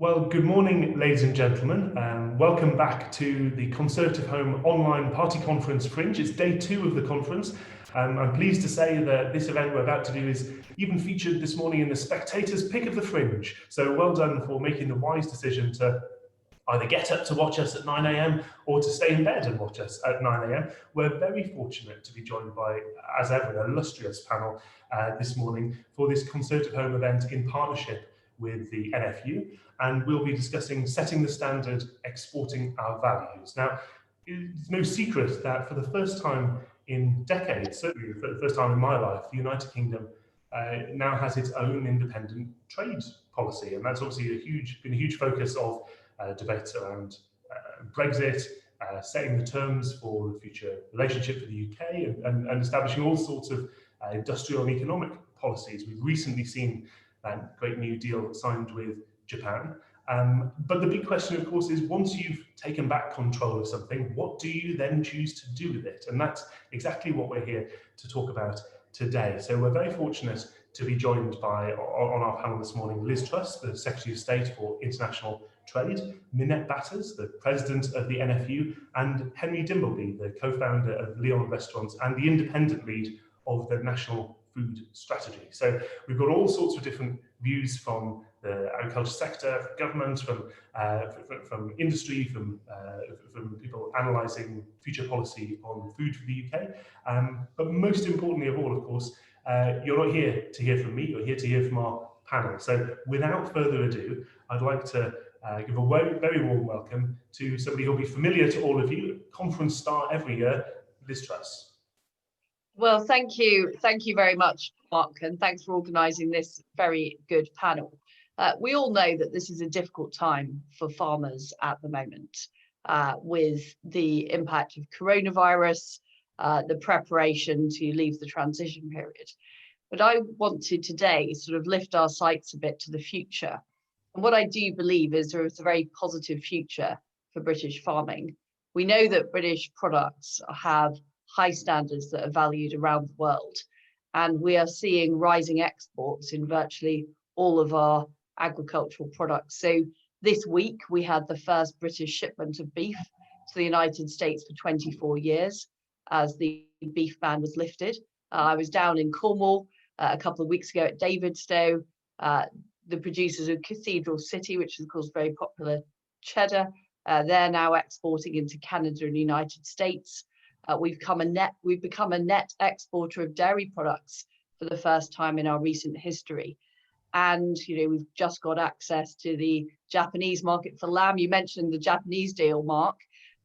Well, good morning, ladies and gentlemen. Welcome back to the Conservative Home online party conference Fringe. It's day 2 of the conference. I'm pleased to say that this event we're about to do is even featured this morning in the Spectator's Pick of the Fringe. So well done for making the wise decision to either get up to watch us at 9 a.m. or to stay in bed and watch us at 9 a.m. We're very fortunate to be joined by, as ever, an illustrious panel this morning for this Conservative Home event in partnership with the NFU, and we'll be discussing setting the standard, exporting our values. Now, it's no secret that for the first time in decades, certainly for the first time in my life, the United Kingdom now has its own independent trade policy, and that's obviously been a huge focus of debates around Brexit, setting the terms for the future relationship with the UK, and establishing all sorts of industrial and economic policies. We've recently seen that great new deal signed with Japan. But the big question, of course, is once you've taken back control of something, what do you then choose to do with it? And that's exactly what we're here to talk about today. So we're very fortunate to be joined by, on our panel this morning, Liz Truss, the Secretary of State for International Trade, Minette Batters, the President of the NFU, and Henry Dimbleby, the co-founder of Leon Restaurants and the independent lead of the National Food Strategy. So we've got all sorts of different views from the agriculture sector, from government, from industry, from people analysing future policy on food for the UK. But most importantly of all, of course, you're not here to hear from me, you're here to hear from our panel. So without further ado, I'd like to give a very warm welcome to somebody who'll be familiar to all of you, conference star every year, Liz Truss. Well, thank you very much, Mark, and thanks for organising this very good panel. We all know that this is a difficult time for farmers at the moment, with the impact of coronavirus, the preparation to leave the transition period. But I want to today sort of lift our sights a bit to the future. And what I do believe is there is a very positive future for British farming. We know that British products have high standards that are valued around the world. And we are seeing rising exports in virtually all of our agricultural products. So this week, we had the first British shipment of beef to the United States for 24 years as the beef ban was lifted. I was down in Cornwall a couple of weeks ago at Davidstow, the producers of Cathedral City, which is of course very popular cheddar. They're now exporting into Canada and the United States. We've become a net exporter of dairy products for the first time in our recent history. And, we've just got access to the Japanese market for lamb. You mentioned the Japanese deal, Mark,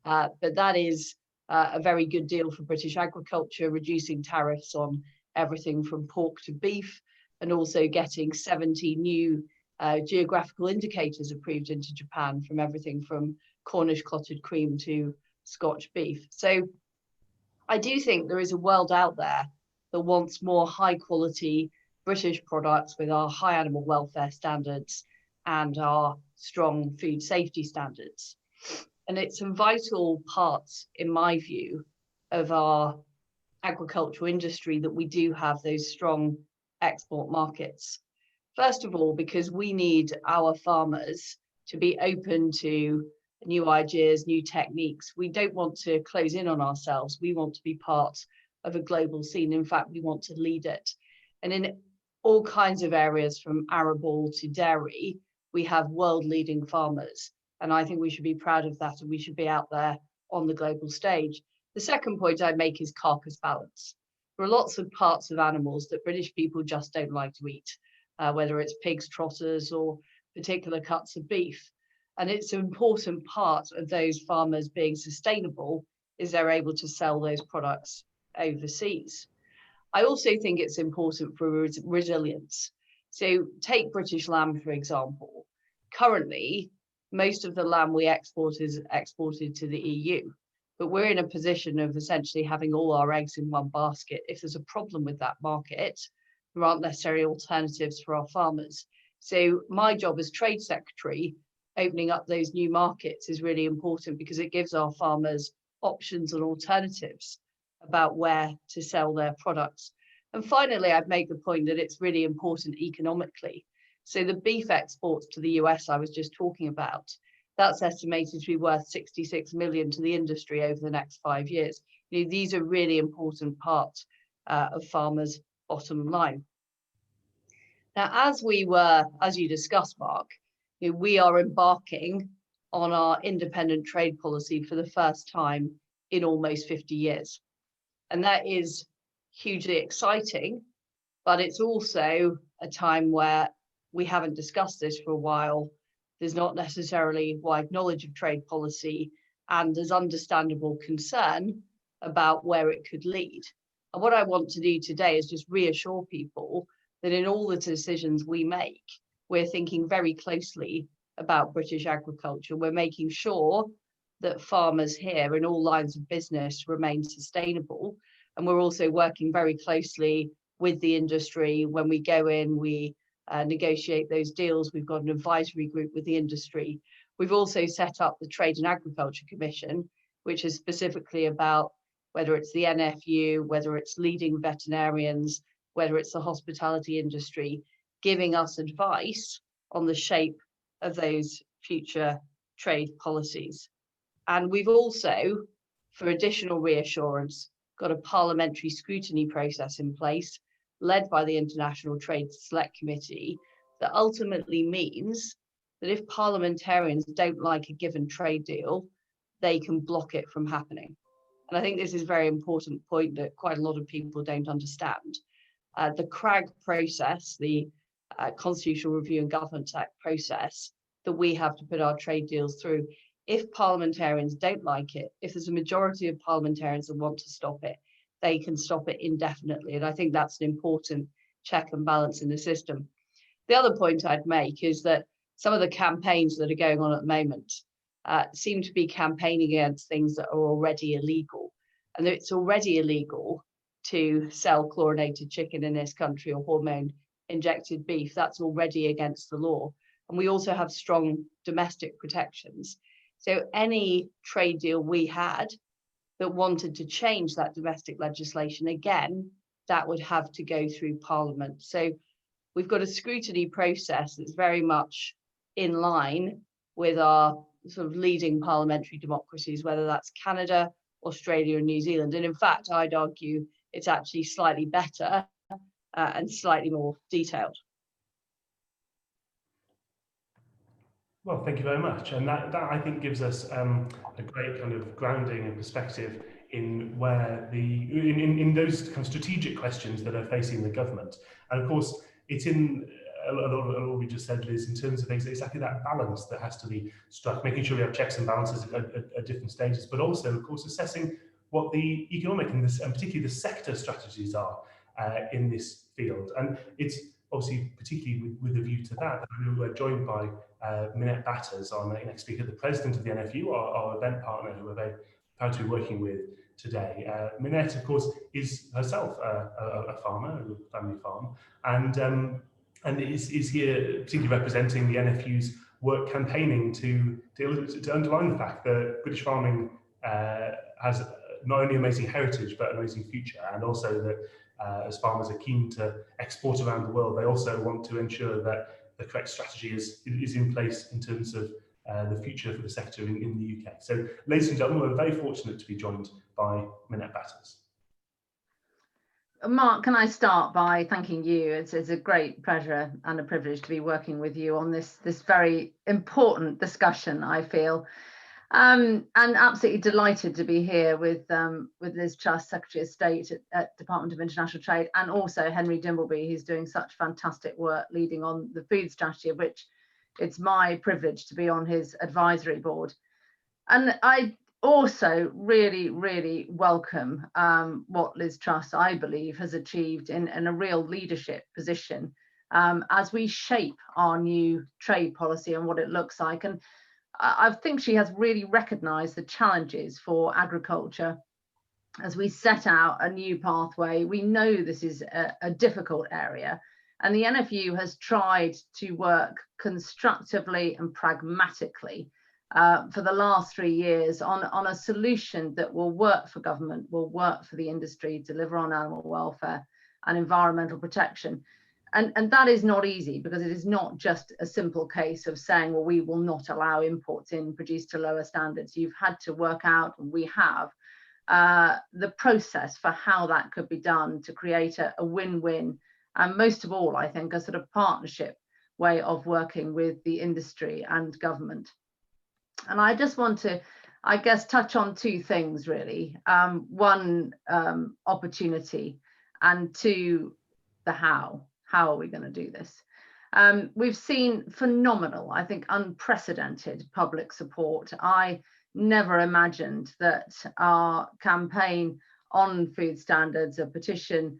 but that is a very good deal for British agriculture, reducing tariffs on everything from pork to beef, and also getting 70 new geographical indicators approved into Japan, from everything from Cornish clotted cream to Scotch beef. So I do think there is a world out there that wants more high quality British products with our high animal welfare standards and our strong food safety standards. And it's a vital part, in my view, of our agricultural industry that we do have those strong export markets. First of all, because we need our farmers to be open to new ideas, new techniques. We don't want to close in on ourselves. We want to be part of a global scene. In fact, we want to lead it. And in all kinds of areas, from arable to dairy, we have world-leading farmers. And I think we should be proud of that, and we should be out there on the global stage. The second point I make is carcass balance. There are lots of parts of animals that British people just don't like to eat, whether it's pigs, trotters, or particular cuts of beef. And it's an important part of those farmers being sustainable is they're able to sell those products overseas. I also think it's important for resilience. So take British lamb, for example. Currently, most of the lamb we export is exported to the EU, but we're in a position of essentially having all our eggs in one basket. If there's a problem with that market, there aren't necessarily alternatives for our farmers. So my job as Trade Secretary, opening up those new markets, is really important because it gives our farmers options and alternatives about where to sell their products. And finally, I'd make the point that it's really important economically. So the beef exports to the US I was just talking about, that's estimated to be worth 66 million to the industry over the next 5 years. These are really important parts of farmers' bottom line. Now, as you discussed, Mark, we are embarking on our independent trade policy for the first time in almost 50 years. And that is hugely exciting, but it's also a time where we haven't discussed this for a while. There's not necessarily wide knowledge of trade policy, and there's understandable concern about where it could lead. And what I want to do today is just reassure people that in all the decisions we make, we're thinking very closely about British agriculture. We're making sure that farmers here in all lines of business remain sustainable. And we're also working very closely with the industry. When we go in, we negotiate those deals. We've got an advisory group with the industry. We've also set up the Trade and Agriculture Commission, which is specifically about whether it's the NFU, whether it's leading veterinarians, whether it's the hospitality industry, giving us advice on the shape of those future trade policies. And we've also, for additional reassurance, got a parliamentary scrutiny process in place, led by the International Trade Select Committee, that ultimately means that if parliamentarians don't like a given trade deal, they can block it from happening. And I think this is a very important point that quite a lot of people don't understand. The CRAG process, the Constitutional Review and Governance Act process that we have to put our trade deals through, if parliamentarians don't like it, if there's a majority of parliamentarians that want to stop it, they can stop it indefinitely. And I think that's an important check and balance in the system. The other point I'd make is that some of the campaigns that are going on at the moment seem to be campaigning against things that are already illegal. And it's already illegal to sell chlorinated chicken in this country or hormone injected beef. That's already against the law. And we also have strong domestic protections. So any trade deal we had that wanted to change that domestic legislation, again, that would have to go through Parliament. So we've got a scrutiny process that's very much in line with our sort of leading parliamentary democracies, whether that's Canada, Australia, and New Zealand. And in fact, I'd argue it's actually slightly better and slightly more detailed. Well, thank you very much. And that I think gives us a great kind of grounding and perspective in where in those kind of strategic questions that are facing the government. And of course, it's in a lot of what we just said, Liz, in terms of exactly that balance that has to be struck, making sure we have checks and balances at different stages, but also, of course, assessing what the economic and particularly the sector strategies are in this field. And it's obviously particularly with a view to that we're joined by Minette Batters, our next speaker, the president of the NFU, our event partner, who we're very proud to be working with today. Minette, of course, is herself a farmer, a family farm, and is here particularly representing the NFU's work campaigning to underline the fact that British farming has not only amazing heritage but an amazing future, and also that as farmers are keen to export around the world, they also want to ensure that the correct strategy is in place in terms of the future for the sector in the UK. So, ladies and gentlemen, we're very fortunate to be joined by Minette Batters. Mark, can I start by thanking you? It's a great pleasure and a privilege to be working with you on this very important discussion, I feel. And absolutely delighted to be here with Liz Truss, Secretary of State at Department of International Trade, and also Henry Dimbleby, who's doing such fantastic work leading on the food strategy, of which it's my privilege to be on his advisory board. And I also really welcome what Liz Truss, I believe, has achieved in a real leadership position as we shape our new trade policy and what it looks like. And I think she has really recognised the challenges for agriculture as we set out a new pathway. We know this is a difficult area, and the NFU has tried to work constructively and pragmatically for the last 3 years on a solution that will work for government, will work for the industry, deliver on animal welfare and environmental protection. And that is not easy, because it is not just a simple case of saying, well, we will not allow imports in produced to lower standards. You've had to work out, and we have, the process for how that could be done to create a win-win, and most of all, I think, a sort of partnership way of working with the industry and government. And I just want to, I guess, touch on two things really. One, opportunity, and two, the how. How are we going to do this? We've seen phenomenal, I think, unprecedented public support. I never imagined that our campaign on food standards, a petition,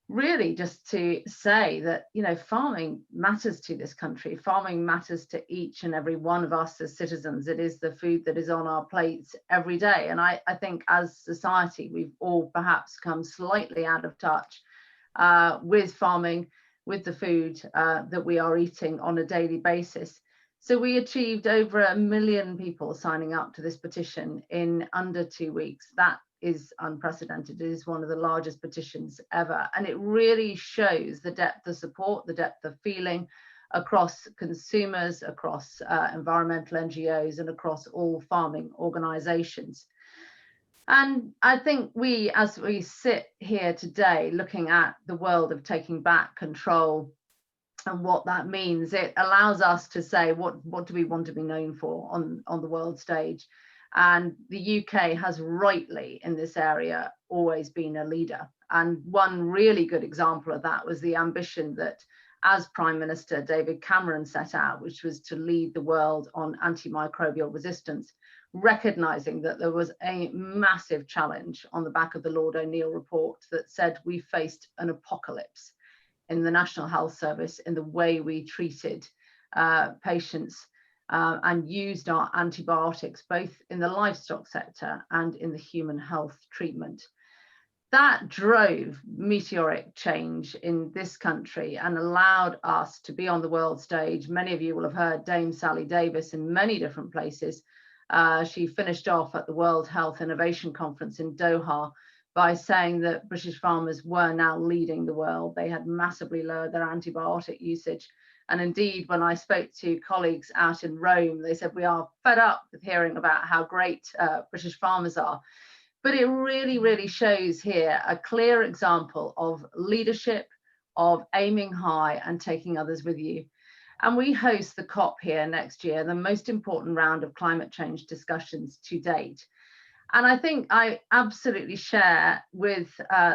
really just to say that, you know, farming matters to this country. Farming matters to each and every one of us as citizens. It is the food that is on our plates every day. And I think as society, we've all perhaps come slightly out of touch with farming, with the food that we are eating on a daily basis. So we achieved over 1 million people signing up to this petition in under 2 weeks. That is unprecedented. It is one of the largest petitions ever. And it really shows the depth of support, the depth of feeling across consumers, across environmental NGOs, and across all farming organizations. And I think we, as we sit here today, looking at the world of taking back control and what that means, it allows us to say, what do we want to be known for on the world stage? And the UK has rightly in this area always been a leader. And one really good example of that was the ambition that, as Prime Minister David Cameron set out, which was to lead the world on antimicrobial resistance, recognizing that there was a massive challenge on the back of the Lord O'Neill report that said we faced an apocalypse in the National Health Service in the way we treated patients and used our antibiotics, both in the livestock sector and in the human health treatment. That drove meteoric change in this country and allowed us to be on the world stage. Many of you will have heard Dame Sally Davis in many different places. She finished off at the World Health Innovation Conference in Doha by saying that British farmers were now leading the world. They had massively lowered their antibiotic usage. And indeed, when I spoke to colleagues out in Rome, they said, we are fed up with hearing about how great British farmers are. But it really, really shows here a clear example of leadership, of aiming high and taking others with you. And we host the COP here next year, the most important round of climate change discussions to date. And I think I absolutely share with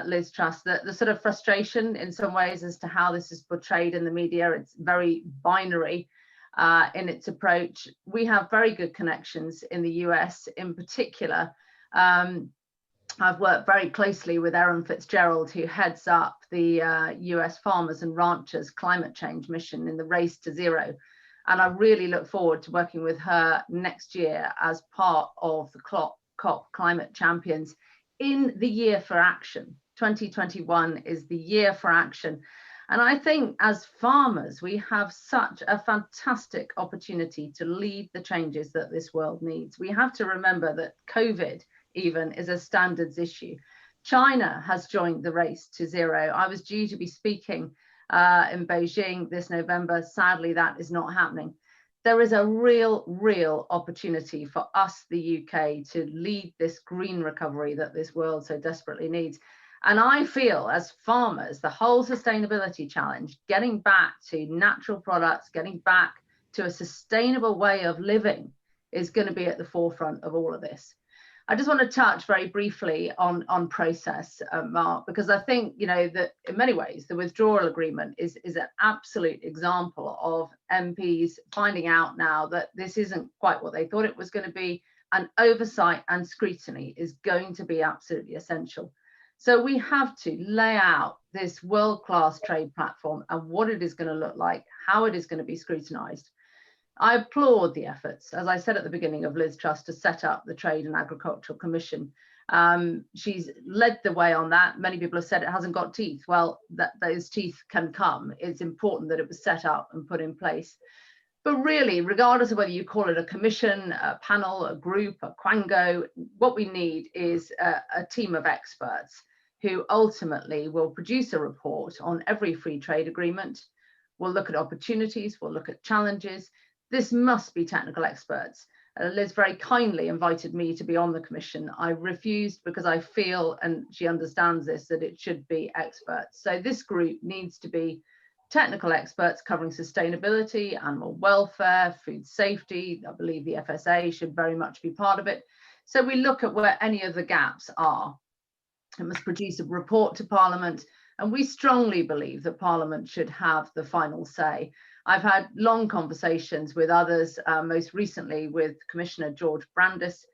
Liz Truss the sort of frustration in some ways as to how this is portrayed in the media. It's very binary in its approach. We have very good connections in the US in particular. I've worked very closely with Erin Fitzgerald, who heads up the US Farmers and Ranchers Climate Change Mission in the Race to Zero. And I really look forward to working with her next year as part of the COP Climate Champions in the year for action. 2021 is the year for action. And I think as farmers, we have such a fantastic opportunity to lead the changes that this world needs. We have to remember that COVID even is a standards issue. China has joined the Race to Zero. I was due to be speaking in Beijing this November. Sadly, that is not happening. There is a real opportunity for us, the UK, to lead this green recovery that this world so desperately needs. And I feel as farmers, the whole sustainability challenge, getting back to natural products, getting back to a sustainable way of living is going to be at the forefront of all of this. I just want to touch very briefly on process, Mark, because I think, you know, that in many ways, the withdrawal agreement is an absolute example of MPs finding out now that this isn't quite what they thought it was going to be, and oversight and scrutiny is going to be absolutely essential. So we have to lay out this world-class trade platform and what it is going to look like, how it is going to be scrutinized. I applaud the efforts, as I said at the beginning, of Liz Truss to set up the Trade and Agricultural Commission. She's led the way on that. Many people have said it hasn't got teeth. Well, those teeth can come. It's important that it was set up and put in place. But really, regardless of whether you call it a commission, a panel, a group, a quango, what we need is a team of experts who ultimately will produce a report on every free trade agreement. We'll look at opportunities, we'll look at challenges. This must be technical experts. Liz very kindly invited me to be on the commission. I refused because I feel, and she understands this, that it should be experts. So this group needs to be technical experts covering sustainability, animal welfare, food safety. I believe the FSA should very much be part of it. So we look at where any of the gaps are. It must produce a report to Parliament, and we strongly believe that Parliament should have the final say. I've had long conversations with others, most recently with Commissioner George Brandis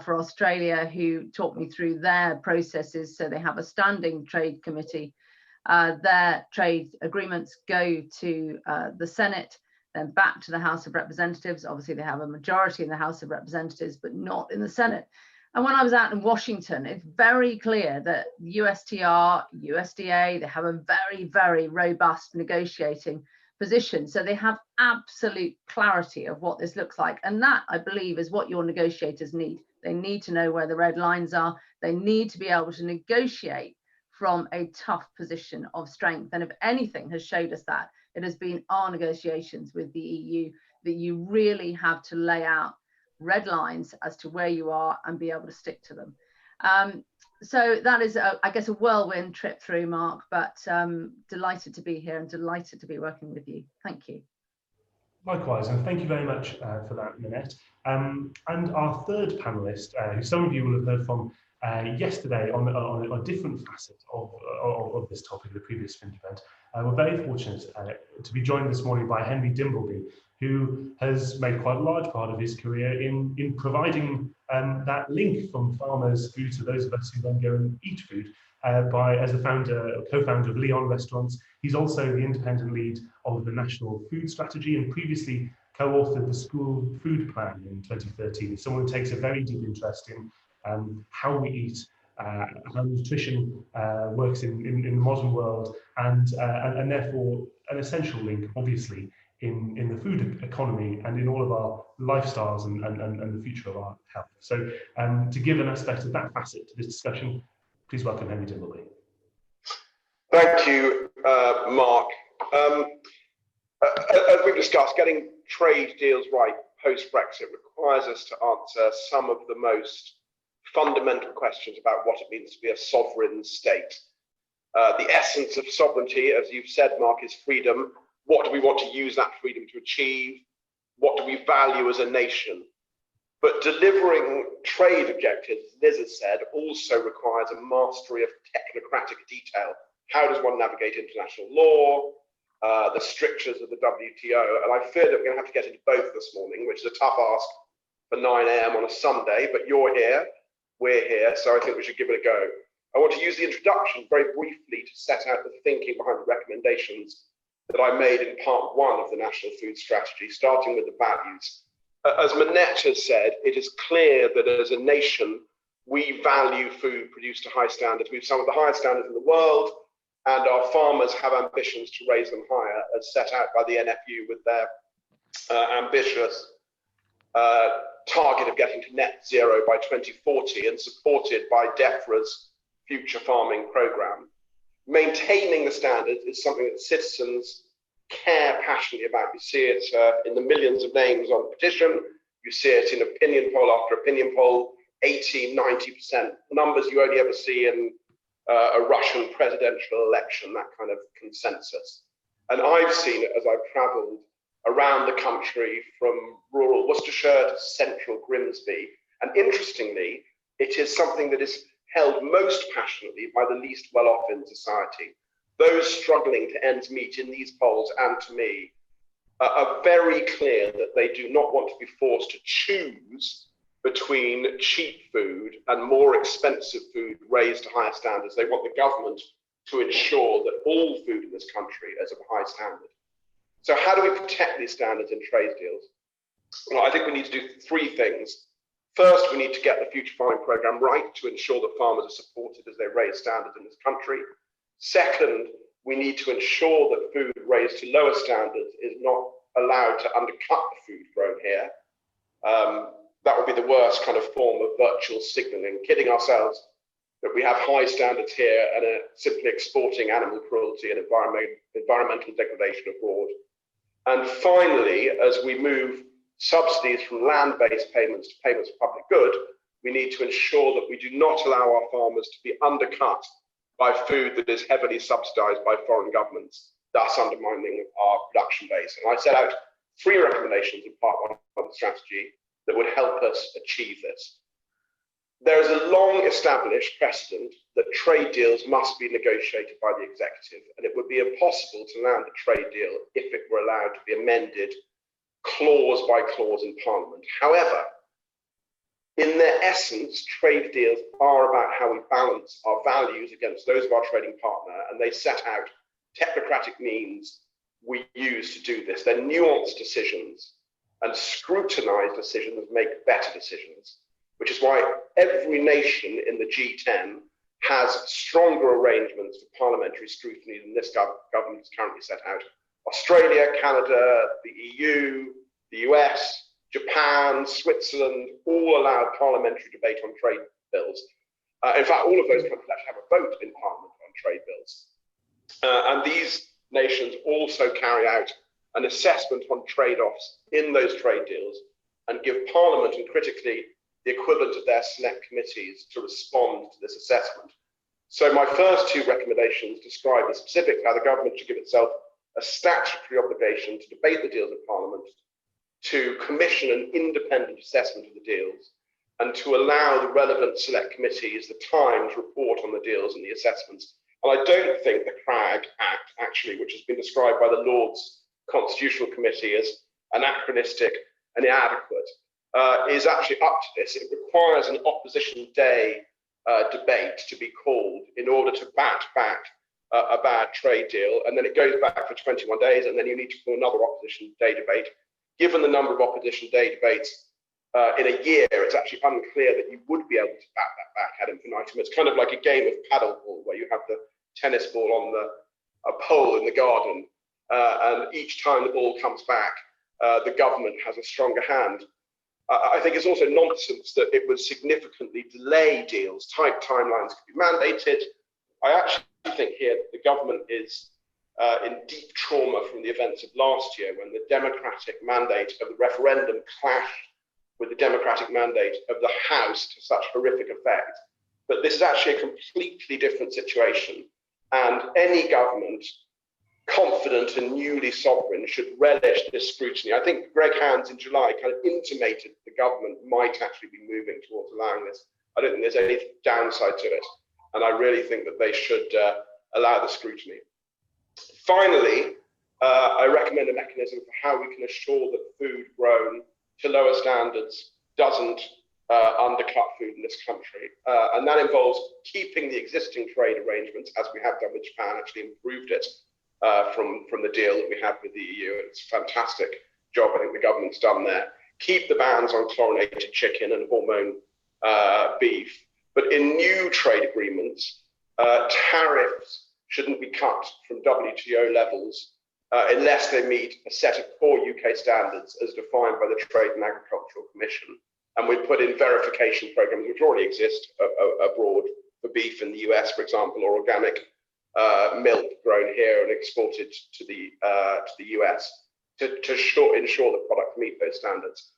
for Australia, who talked me through their processes. So they have a standing trade committee. Their trade agreements go to the Senate, then back to the House of Representatives. Obviously, they have a majority in the House of Representatives, but not in the Senate. And when I was out in Washington, it's very clear that USTR, USDA, they have a very, very robust negotiating position. So they have absolute clarity of what this looks like. And that, I believe, is what your negotiators need. They need to know where the red lines are. They need to be able to negotiate from a tough position of strength. And if anything has showed us that, it has been our negotiations with the EU, that you really have to lay out red lines as to where you are and be able to stick to them. So that is, I guess, a whirlwind trip through, Mark, but delighted to be here and delighted to be working with you. Thank you. Likewise, and thank you very much for that, Minette. And our third panellist, who some of you will have heard from yesterday on a different facet of this topic, the previous Fringe event. We're very fortunate to be joined this morning by Henry Dimbleby, who has made quite a large part of his career in providing that link from farmers through to those of us who then go and eat food as the co-founder of Leon Restaurants. He's also the independent lead of the National Food Strategy and previously co-authored the School Food Plan in 2013. Someone who takes a very deep interest in how we eat, how nutrition works in the modern world, and therefore an essential link, obviously, in the food economy and in all of our lifestyles and the future of our health. So to give an aspect of that facet to this discussion, please welcome Henry Dimbleby. Thank you, Mark. As we've discussed, getting trade deals right post-Brexit requires us to answer some of the most fundamental questions about what it means to be a sovereign state. The essence of sovereignty, as you've said, Mark, is freedom. What do we want to use that freedom to achieve? What do we value as a nation? But delivering trade objectives, Liz has said, also requires a mastery of technocratic detail. How does one navigate international law, the strictures of the WTO? And I fear that we're going to have to get into both this morning, which is a tough ask for 9 a.m. on a Sunday, but you're here, we're here, so I think we should give it a go. I want to use the introduction very briefly to set out the thinking behind the recommendations that I made in part 1 of the National Food Strategy, starting with the values. As Minette has said, it is clear that as a nation, we value food produced to high standards. We have some of the highest standards in the world, and our farmers have ambitions to raise them higher, as set out by the NFU with their ambitious target of getting to net zero by 2040 and supported by DEFRA's future farming programme. Maintaining the standards is something that citizens care passionately about. You see it in the millions of names on the petition. You see it in opinion poll after opinion poll, 80, 90%, numbers you only ever see in a Russian presidential election, that kind of consensus. And I've seen it as I've travelled around the country from rural Worcestershire to central Grimsby. And interestingly, it is something that is held most passionately by the least well-off in society. Those struggling to ends meet in these polls and to me are very clear that they do not want to be forced to choose between cheap food and more expensive food raised to higher standards. They want the government to ensure that all food in this country is of a high standard. So how do we protect these standards in trade deals? Well, I think we need to do 3 things. First, we need to get the Future Farming Programme right to ensure that farmers are supported as they raise standards in this country. Second, we need to ensure that food raised to lower standards is not allowed to undercut the food grown here. That would be the worst kind of form of virtual signalling, kidding ourselves that we have high standards here and are simply exporting animal cruelty and environmental degradation abroad. And finally, as we move subsidies from land-based payments to payments for public good, we need to ensure that we do not allow our farmers to be undercut by food that is heavily subsidized by foreign governments, thus undermining our production base. And I set out 3 recommendations in part 1 of the strategy that would help us achieve this. There is a long established precedent that trade deals must be negotiated by the executive, and it would be impossible to land a trade deal if it were allowed to be amended clause by clause in Parliament. However, in their essence, trade deals are about how we balance our values against those of our trading partner, and they set out technocratic means we use to do this. They're nuanced decisions, and scrutinized decisions make better decisions, which is why every nation in the G10 has stronger arrangements for parliamentary scrutiny than this government has currently set out. Australia, Canada, the EU, the US, Japan, Switzerland, all allow parliamentary debate on trade bills. In fact, all of those countries actually have a vote in Parliament on trade bills. And these nations also carry out an assessment on trade-offs in those trade deals and give Parliament and critically the equivalent of their select committees to respond to this assessment. So my first 2 recommendations describe the specifics how the government should give itself a statutory obligation to debate the deals in Parliament, to commission an independent assessment of the deals, and to allow the relevant select committees the time to report on the deals and the assessments. And I don't think the CRAG Act, actually, which has been described by the Lords Constitutional Committee as anachronistic and inadequate, is actually up to this. It requires an opposition day debate to be called in order to bat back a bad trade deal, and then it goes back for 21 days, and then you need to call another opposition day debate. Given the number of opposition day debates in a year, it's actually unclear that you would be able to bat that back ad infinitum. It's kind of like a game of paddleball where you have the tennis ball on a pole in the garden, and each time the ball comes back, the government has a stronger hand. I think it's also nonsense that it would significantly delay deals. Tight timelines could be mandated. I actually think here that the government is in deep trauma from the events of last year, when the democratic mandate of the referendum clashed with the democratic mandate of the House to such horrific effect. But this is actually a completely different situation, and any government confident and newly sovereign should relish this scrutiny. I think Greg Hands in July kind of intimated the government might actually be moving towards allowing this. I don't think there's any downside to it, and I really think that they should allow the scrutiny. Finally, I recommend a mechanism for how we can assure that food grown to lower standards doesn't undercut food in this country. And that involves keeping the existing trade arrangements, as we have done with Japan, actually improved it from the deal that we have with the EU. It's a fantastic job I think the government's done there. Keep the bans on chlorinated chicken and hormone beef. But in new trade agreements, tariffs shouldn't be cut from WTO levels unless they meet a set of core UK standards as defined by the Trade and Agricultural Commission. And we put in verification programs which already exist abroad for beef in the US, for example, or organic milk grown here and exported to the US to ensure that products meet those standards.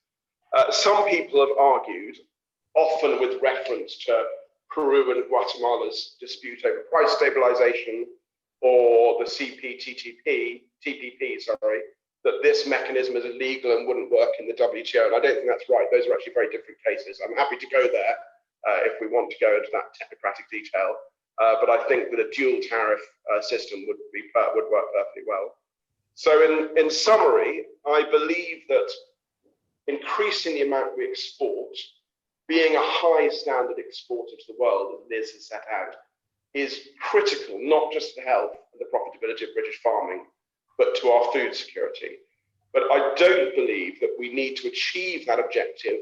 Some people have argued, often with reference to Peru and Guatemala's dispute over price stabilization, or the TPP, that this mechanism is illegal and wouldn't work in the WTO. And I don't think that's right. Those are actually very different cases. I'm happy to go there if we want to go into that technocratic detail. But I think that a dual tariff system would work perfectly well. So in summary, I believe that increasing the amount we export, being a high standard exporter to the world, as Liz has set out, is critical, not just to the health and the profitability of British farming, but to our food security. But I don't believe that we need to achieve that objective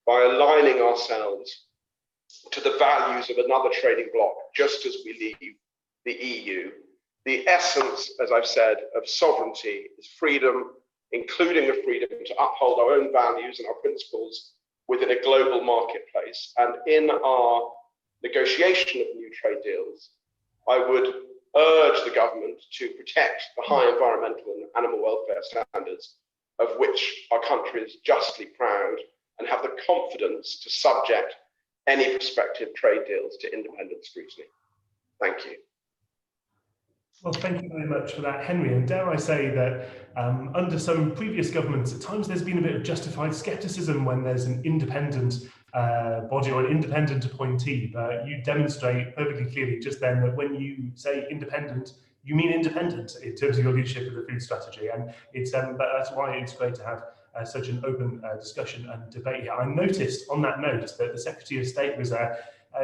by aligning ourselves to the values of another trading bloc, just as we leave the EU. The essence, as I've said, of sovereignty is freedom, including the freedom to uphold our own values and our principles within a global marketplace. And in our negotiation of new trade deals, I would urge the government to protect the high environmental and animal welfare standards of which our country is justly proud, and have the confidence to subject any prospective trade deals to independent scrutiny. Thank you. Well, thank you very much for that, Henry. And dare I say that under some previous governments, at times there's been a bit of justified scepticism when there's an independent body or an independent appointee. But you demonstrate perfectly clearly just then that when you say independent, you mean independent in terms of your leadership of the food strategy. And it's that's why it's great to have such an open discussion and debate here. I noticed on that note that the Secretary of State was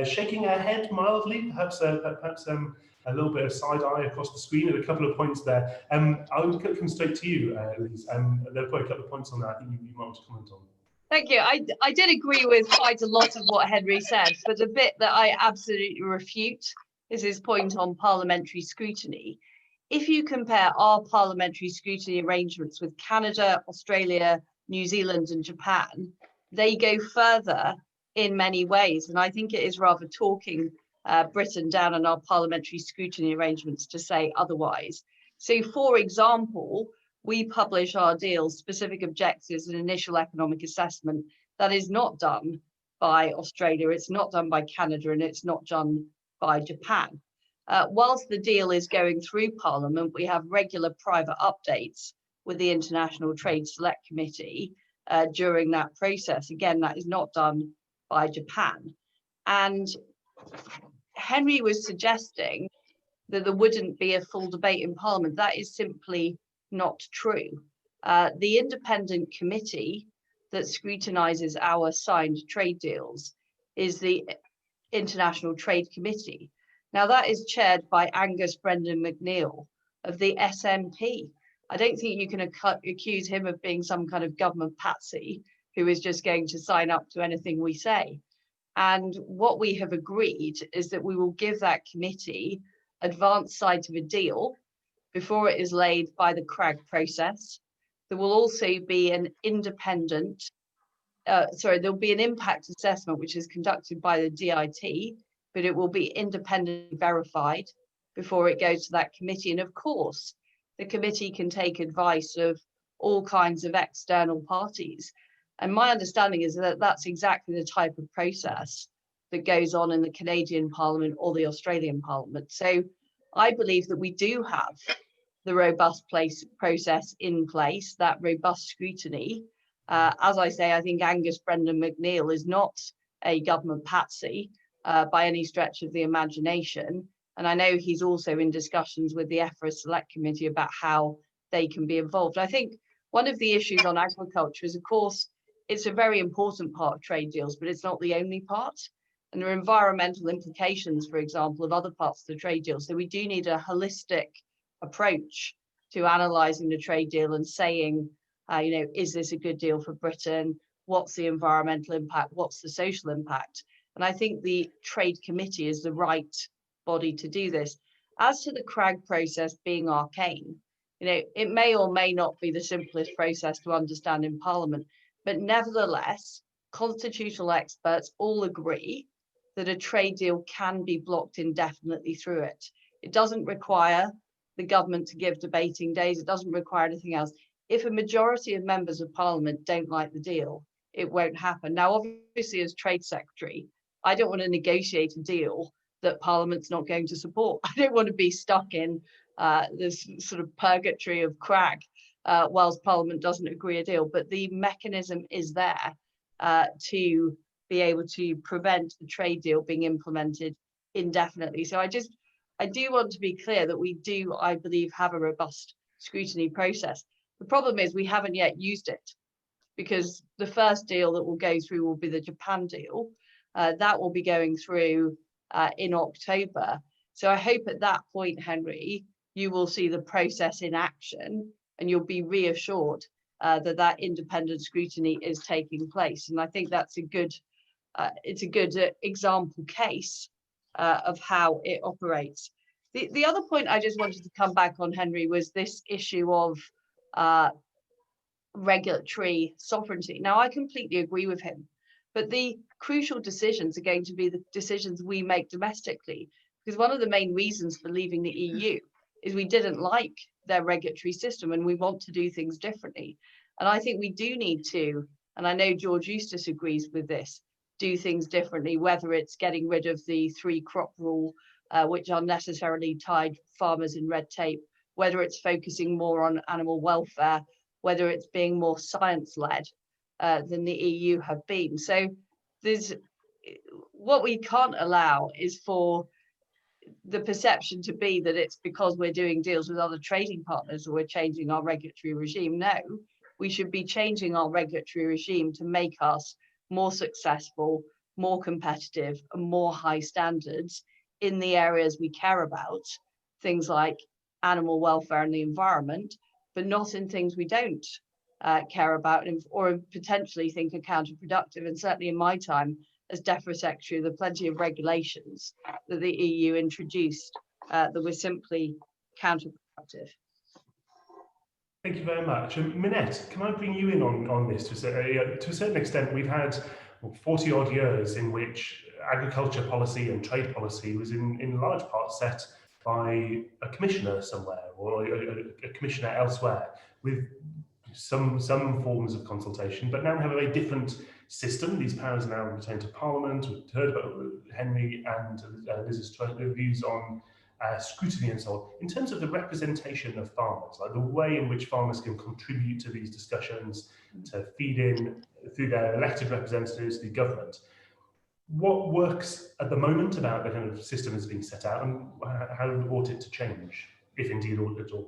shaking her head mildly, perhaps a little bit of side eye across the screen at a couple of points there. I'll come straight to you, Liz. There are quite a couple of points on that I think you might want to comment on. Thank you. I did agree with quite a lot of what Henry said, but the bit that I absolutely refute is his point on parliamentary scrutiny. If you compare our parliamentary scrutiny arrangements with Canada, Australia, New Zealand and Japan, they go further in many ways. And I think it is rather talking Britain down on our parliamentary scrutiny arrangements to say otherwise. So, for example, we publish our deals, specific objectives and initial economic assessment. That is not done by Australia, it's not done by Canada, and it's not done by Japan. Whilst the deal is going through Parliament, we have regular private updates with the International Trade Select Committee during that process. Again, that is not done by Japan. And Henry was suggesting that there wouldn't be a full debate in Parliament. That is simply not true. The independent committee that scrutinises our signed trade deals is the International Trade Committee. Now, that is chaired by Angus Brendan McNeill of the SNP. I don't think you can accuse him of being some kind of government patsy who is just going to sign up to anything we say. And what we have agreed is that we will give that committee advance sight of a deal before it is laid by the CRAG process. There will also be an independent, there'll be an impact assessment which is conducted by the DIT, but it will be independently verified before it goes to that committee. And of course, the committee can take advice of all kinds of external parties. And my understanding is that that's exactly the type of process that goes on in the Canadian Parliament or the Australian Parliament. So I believe that we do have the robust process in place, that robust scrutiny. As I say, I think Angus Brendan McNeill is not a government patsy by any stretch of the imagination. And I know he's also in discussions with the EFRA Select Committee about how they can be involved. I think one of the issues on agriculture is, of course, it's a very important part of trade deals, but it's not the only part. And there are environmental implications, for example, of other parts of the trade deal. So we do need a holistic approach to analysing the trade deal and saying, is this a good deal for Britain? What's the environmental impact? What's the social impact? And I think the Trade Committee is the right body to do this. As to the CRAG process being arcane, it may or may not be the simplest process to understand in Parliament, but nevertheless, constitutional experts all agree that a trade deal can be blocked indefinitely through it. It doesn't require the government to give debating days. It doesn't require anything else. If a majority of members of Parliament don't like the deal, it won't happen. Now, obviously, as Trade Secretary, I don't want to negotiate a deal that Parliament's not going to support. I don't want to be stuck in this sort of purgatory of CRAG whilst Parliament doesn't agree a deal. But the mechanism is there to be able to prevent the trade deal being implemented indefinitely. So I do want to be clear that we do, I believe, have a robust scrutiny process. The problem is we haven't yet used it, because the first deal that will go through will be the Japan deal. That will be going through in October. So I hope at that point, Henry, you will see the process in action and you'll be reassured that independent scrutiny is taking place. And I think that's it's a good example case of how it operates. The other point I just wanted to come back on, Henry, was this issue of regulatory sovereignty. Now, I completely agree with him. But the crucial decisions are going to be the decisions we make domestically, because one of the main reasons for leaving the EU is we didn't like their regulatory system and we want to do things differently. And I think we do need to, and I know George Eustace agrees with this, do things differently, whether it's getting rid of the 3-crop rule, which unnecessarily tied farmers in red tape, whether it's focusing more on animal welfare, whether it's being more science-led than the EU have been. So what we can't allow is for the perception to be that it's because we're doing deals with other trading partners or we're changing our regulatory regime. No, we should be changing our regulatory regime to make us more successful, more competitive, and more high standards in the areas we care about, things like animal welfare and the environment, but not in things we don't care about or potentially think are counterproductive. And certainly in my time as DEFRA Secretary, there are plenty of regulations that the EU introduced that were simply counterproductive. Thank you very much. Minette, can I bring you in on this? To a certain extent, we've had 40 odd years in which agriculture policy and trade policy was in large part set by a commissioner somewhere or a commissioner elsewhere with some forms of consultation, but now we have a very different system. These powers are now returned to Parliament. We've heard about Henry and Liz's views on scrutiny and so on. In terms of the representation of farmers, like the way in which farmers can contribute to these discussions, to feed in through their elected representatives, the government, what works at the moment about the kind of system that's being set out, and how ought it to change, if indeed at all?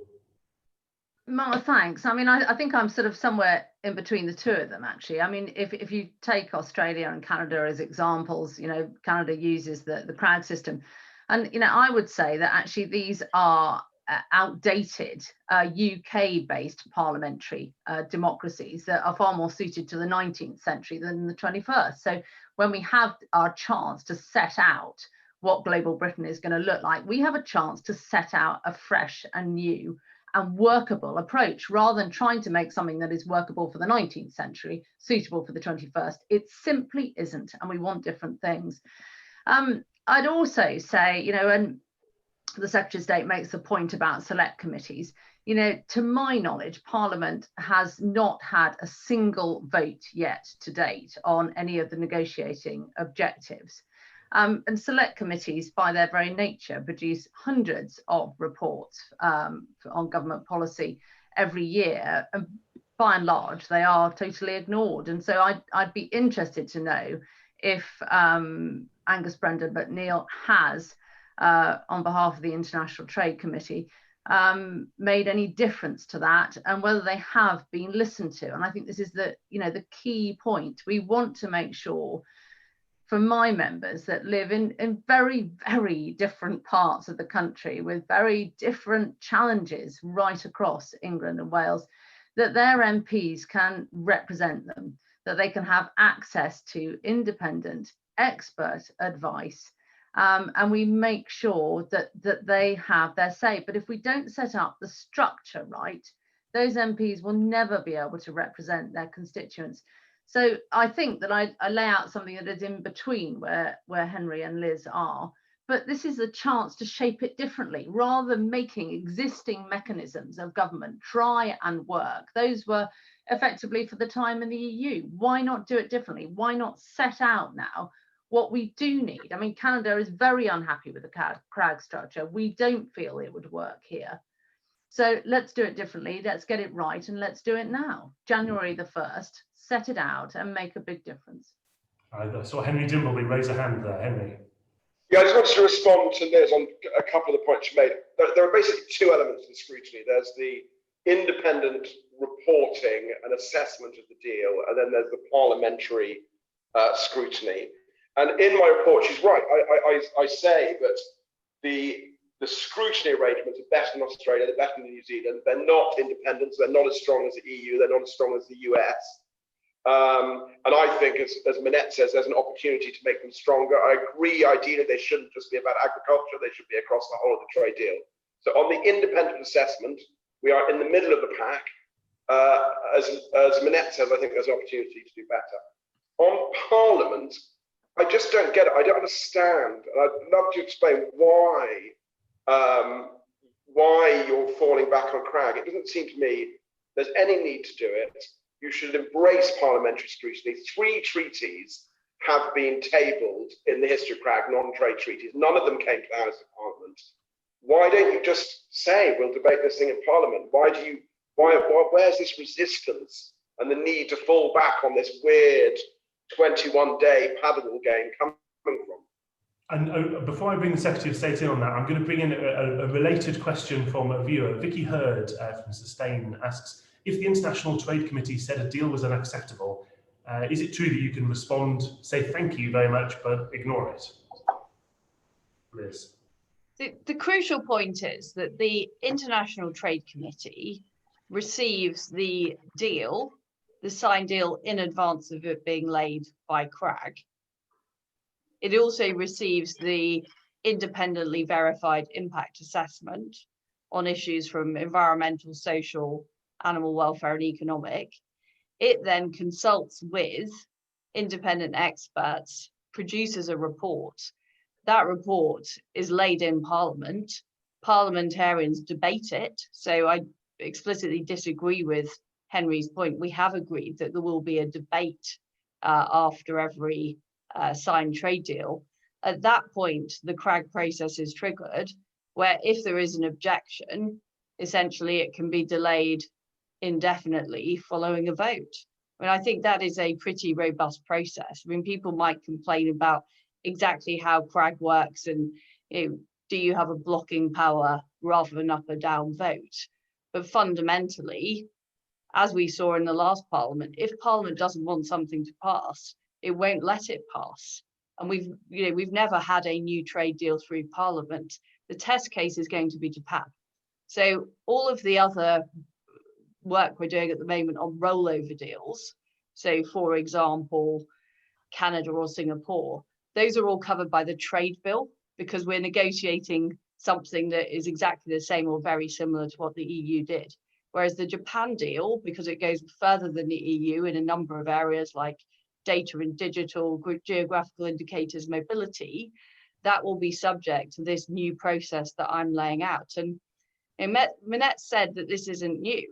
Mark, thanks. I mean, I think I'm sort of somewhere in between the two of them, actually. I mean, if you take Australia and Canada as examples, Canada uses the crowd system. And, I would say that actually these are outdated UK-based parliamentary democracies that are far more suited to the 19th century than the 21st. So when we have our chance to set out what global Britain is going to look like, we have a chance to set out a fresh and new and workable approach rather than trying to make something that is workable for the 19th century suitable for the 21st. It simply isn't, and we want different things. I'd also say, and the Secretary of State makes a point about select committees, to my knowledge, Parliament has not had a single vote yet to date on any of the negotiating objectives. And select committees, by their very nature, produce hundreds of reports on government policy every year. And by and large, they are totally ignored. And so I'd be interested to know if Angus Brendan McNeill has, on behalf of the International Trade Committee, made any difference to that, and whether they have been listened to. And I think this is the key point. We want to make sure, for my members that live in very, very different parts of the country with very different challenges right across England and Wales, that their MPs can represent them, that they can have access to independent expert advice, and we make sure that they have their say. But if we don't set up the structure right, those MPs will never be able to represent their constituents. So I think that I lay out something that is in between where Henry and Liz are, but this is a chance to shape it differently rather than making existing mechanisms of government try and work. Those were effectively for the time in the EU. Why not do it differently? Why not set out now what we do need? I mean, Canada is very unhappy with the crag structure. We don't feel it would work here. So let's do it differently. Let's get it right, and let's do it now. January the 1st, set it out and make a big difference. I saw Henry Dimbleby raise a hand there. Henry. Yeah, I just wanted to respond to Liz on a couple of the points you made. There are basically two elements to the scrutiny. There's the independent reporting and assessment of the deal, and then there's the parliamentary scrutiny. And in my report, she's right. I say that the scrutiny arrangements are better in Australia, they're better in New Zealand. They're not independent, so they're not as strong as the EU, they're not as strong as the US. And I think, as Minette says, there's an opportunity to make them stronger. I agree, ideally, they shouldn't just be about agriculture, they should be across the whole of the trade deal. So on the independent assessment, we are in the middle of the pack. As Minette says, I think there's an opportunity to do better. On Parliament, I just don't get it. I don't understand. And I'd love to explain why you're falling back on Cragg. It doesn't seem to me there's any need to do it. You should embrace parliamentary scrutiny. 3 treaties have been tabled in the history of Cragg, non-trade treaties. None of them came to the House of Parliament. Why don't you just say we'll debate this thing in Parliament? Where's this resistance and the need to fall back on this weird 21-day paddle game coming from? And before I bring the Secretary of State in on that, I'm going to bring in a related question from a viewer. Vicky Hurd from Sustain asks, if the International Trade Committee said a deal was unacceptable, is it true that you can respond, say thank you very much, but ignore it? Liz. The crucial point is that the International Trade Committee receives the deal, the signed deal, in advance of it being laid by Cragg. It also receives the independently verified impact assessment on issues from environmental, social, animal welfare and economic. It then consults with independent experts, produces a report. That report is laid in Parliament. Parliamentarians debate it. So I explicitly disagree with Henry's point. We have agreed that there will be a debate after every signed trade deal. At that point, the Cragg process is triggered, where if there is an objection, essentially it can be delayed indefinitely following a vote. I mean, I think that is a pretty robust process. I mean, people might complain about exactly how Cragg works and, do you have a blocking power rather than up or down vote? But fundamentally, as we saw in the last Parliament, if Parliament doesn't want something to pass, it won't let it pass. And we've never had a new trade deal through Parliament. The test case is going to be Japan. So all of the other work we're doing at the moment on rollover deals, so for example, Canada or Singapore, those are all covered by the trade bill because we're negotiating something that is exactly the same or very similar to what the EU did. Whereas the Japan deal, because it goes further than the EU in a number of areas like data and digital, geographical indicators, mobility, that will be subject to this new process that I'm laying out. And Minette said that this isn't new.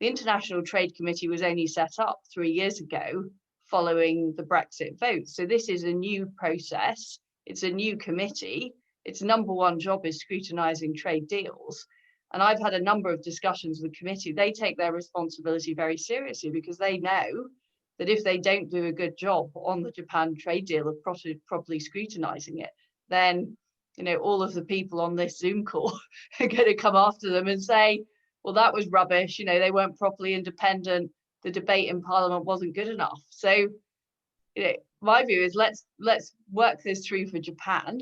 The International Trade Committee was only set up 3 years ago following the Brexit vote. So this is a new process. It's a new committee. Its number one job is scrutinising trade deals. And I've had a number of discussions with the committee. They take their responsibility very seriously because they know that if they don't do a good job on the Japan trade deal of properly scrutinising it, then all of the people on this Zoom call are going to come after them and say, well, that was rubbish. They weren't properly independent. The debate in Parliament wasn't good enough. So, my view is let's work this through for Japan,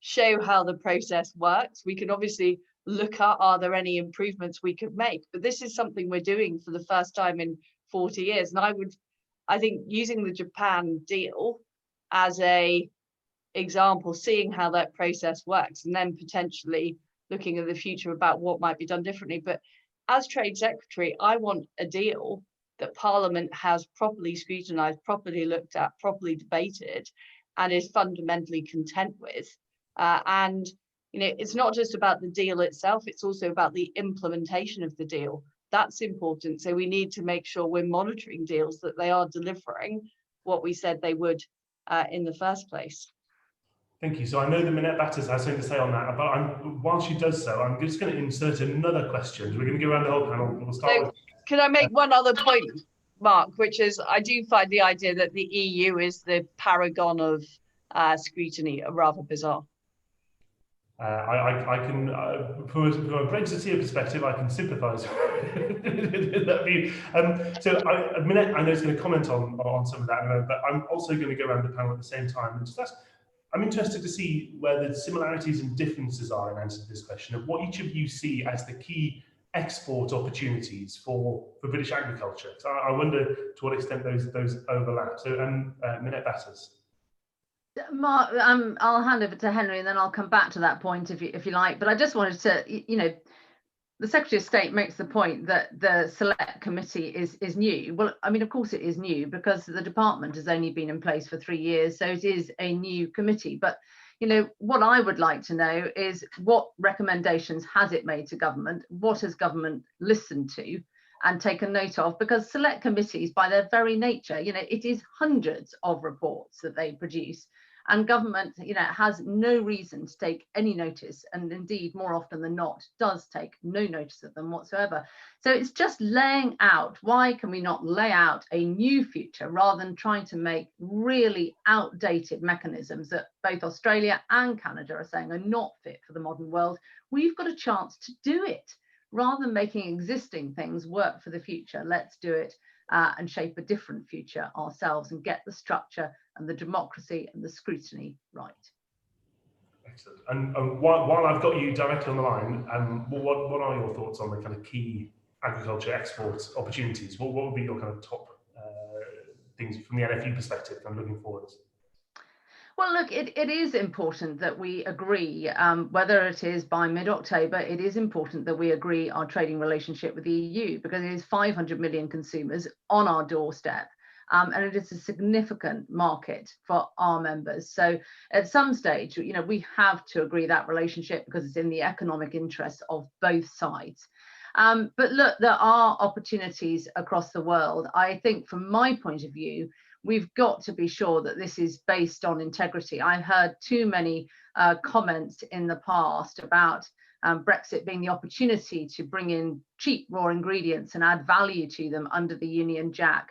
show how the process works. We can obviously look at, are there any improvements we could make? But this is something we're doing for the first time in 40 years. And I think using the Japan deal as a example, seeing how that process works, and then potentially looking at the future about what might be done differently. But as Trade Secretary, I want a deal that Parliament has properly scrutinised, properly looked at, properly debated, and is fundamentally content with. And it's not just about the deal itself, it's also about the implementation of the deal. That's important. So we need to make sure we're monitoring deals, that they are delivering what we said they would in the first place. Thank you. So I know that Minette Batters has something to say on that, but while she does so, I'm just going to insert another question. We're going to go around the whole panel. We'll start with... Can I make one other point, Mark, which is I do find the idea that the EU is the paragon of scrutiny rather bizarre. I can, from a Brexiteer perspective, I can sympathise with that view. Minette, I know is going to comment on some of that in a moment, but I'm also going to go around the panel at the same time and just ask, I'm interested to see where the similarities and differences are in answer to this question of what each of you see as the key export opportunities for British agriculture. So I wonder to what extent those overlap. So Minette Batters. Mark, I'll hand over to Henry and then I'll come back to that point if you like. But I just wanted to, the Secretary of State makes the point that the Select Committee is new. Well, I mean, of course it is new because the department has only been in place for 3 years, so it is a new committee. But you know, what I would like to know is what recommendations has it made to government? What has government listened to and taken note of? Because select committees, by their very nature, you know, it is hundreds of reports that they produce, and government, you know, has no reason to take any notice, and indeed more often than not does take no notice of them whatsoever. So it's just laying out, why can we not lay out a new future rather than trying to make really outdated mechanisms that both Australia and Canada are saying are not fit for the modern world? We've got a chance to do it. Rather than making existing things work for the future, let's do it and shape a different future ourselves and get the structure and the democracy and the scrutiny right. Excellent. And while I've got you directly on the line, what are your thoughts on the kind of key agriculture export opportunities? What would be your kind of top things from the NFU perspective and looking forwards? Well, look, it is important that we agree, whether it is by mid-October, it is important that we agree our trading relationship with the EU, because it is 500 million consumers on our doorstep. And it is a significant market for our members. So at some stage, you know, we have to agree that relationship because it's in the economic interest of both sides. But look, there are opportunities across the world. I think from my point of view, we've got to be sure that this is based on integrity. I heard too many comments in the past about Brexit being the opportunity to bring in cheap raw ingredients and add value to them under the Union Jack.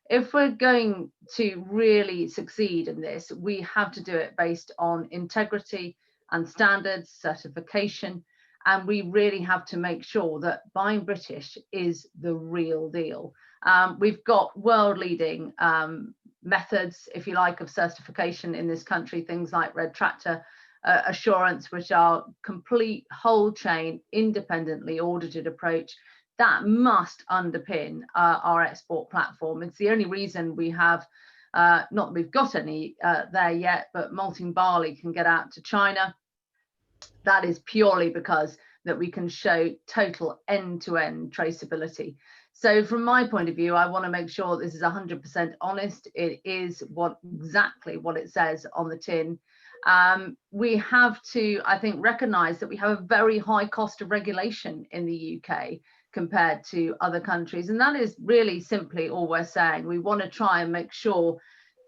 If we're going to really succeed in this, we have to do it based on integrity and standards, certification, and we really have to make sure that buying British is the real deal. We've got world-leading methods, if you like, of certification in this country, things like Red Tractor assurance, which are complete whole chain, independently audited approach. That must underpin our export platform. It's the only reason we have, not that we've got any there yet, but malting barley can get out to China. That is purely because that we can show total end-to-end traceability. So from my point of view, I want to make sure this is 100% honest. It is exactly what it says on the tin. We have to, I think, recognise that we have a very high cost of regulation in the UK compared to other countries. And that is really simply all we're saying. We want to try and make sure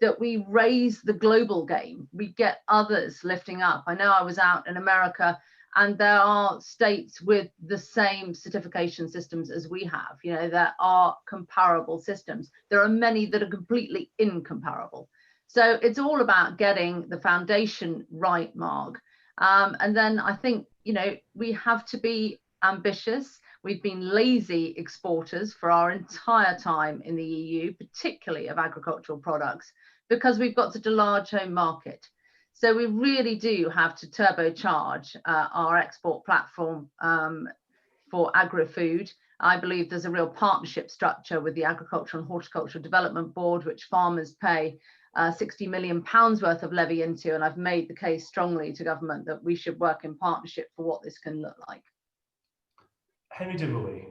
that we raise the global game. We get others lifting up. I know I was out in America, and there are states with the same certification systems as we have. You know, there are comparable systems. There are many that are completely incomparable. So it's all about getting the foundation right, Mark. And then I think, you know, we have to be ambitious. We've been lazy exporters for our entire time in the EU, particularly of agricultural products, because we've got such a large home market. So we really do have to turbocharge our export platform for agri-food. I believe there's a real partnership structure with the Agriculture and Horticulture Development Board, which farmers pay £60 million worth of levy into. And I've made the case strongly to government that we should work in partnership for what this can look like. Henry Dimbleby.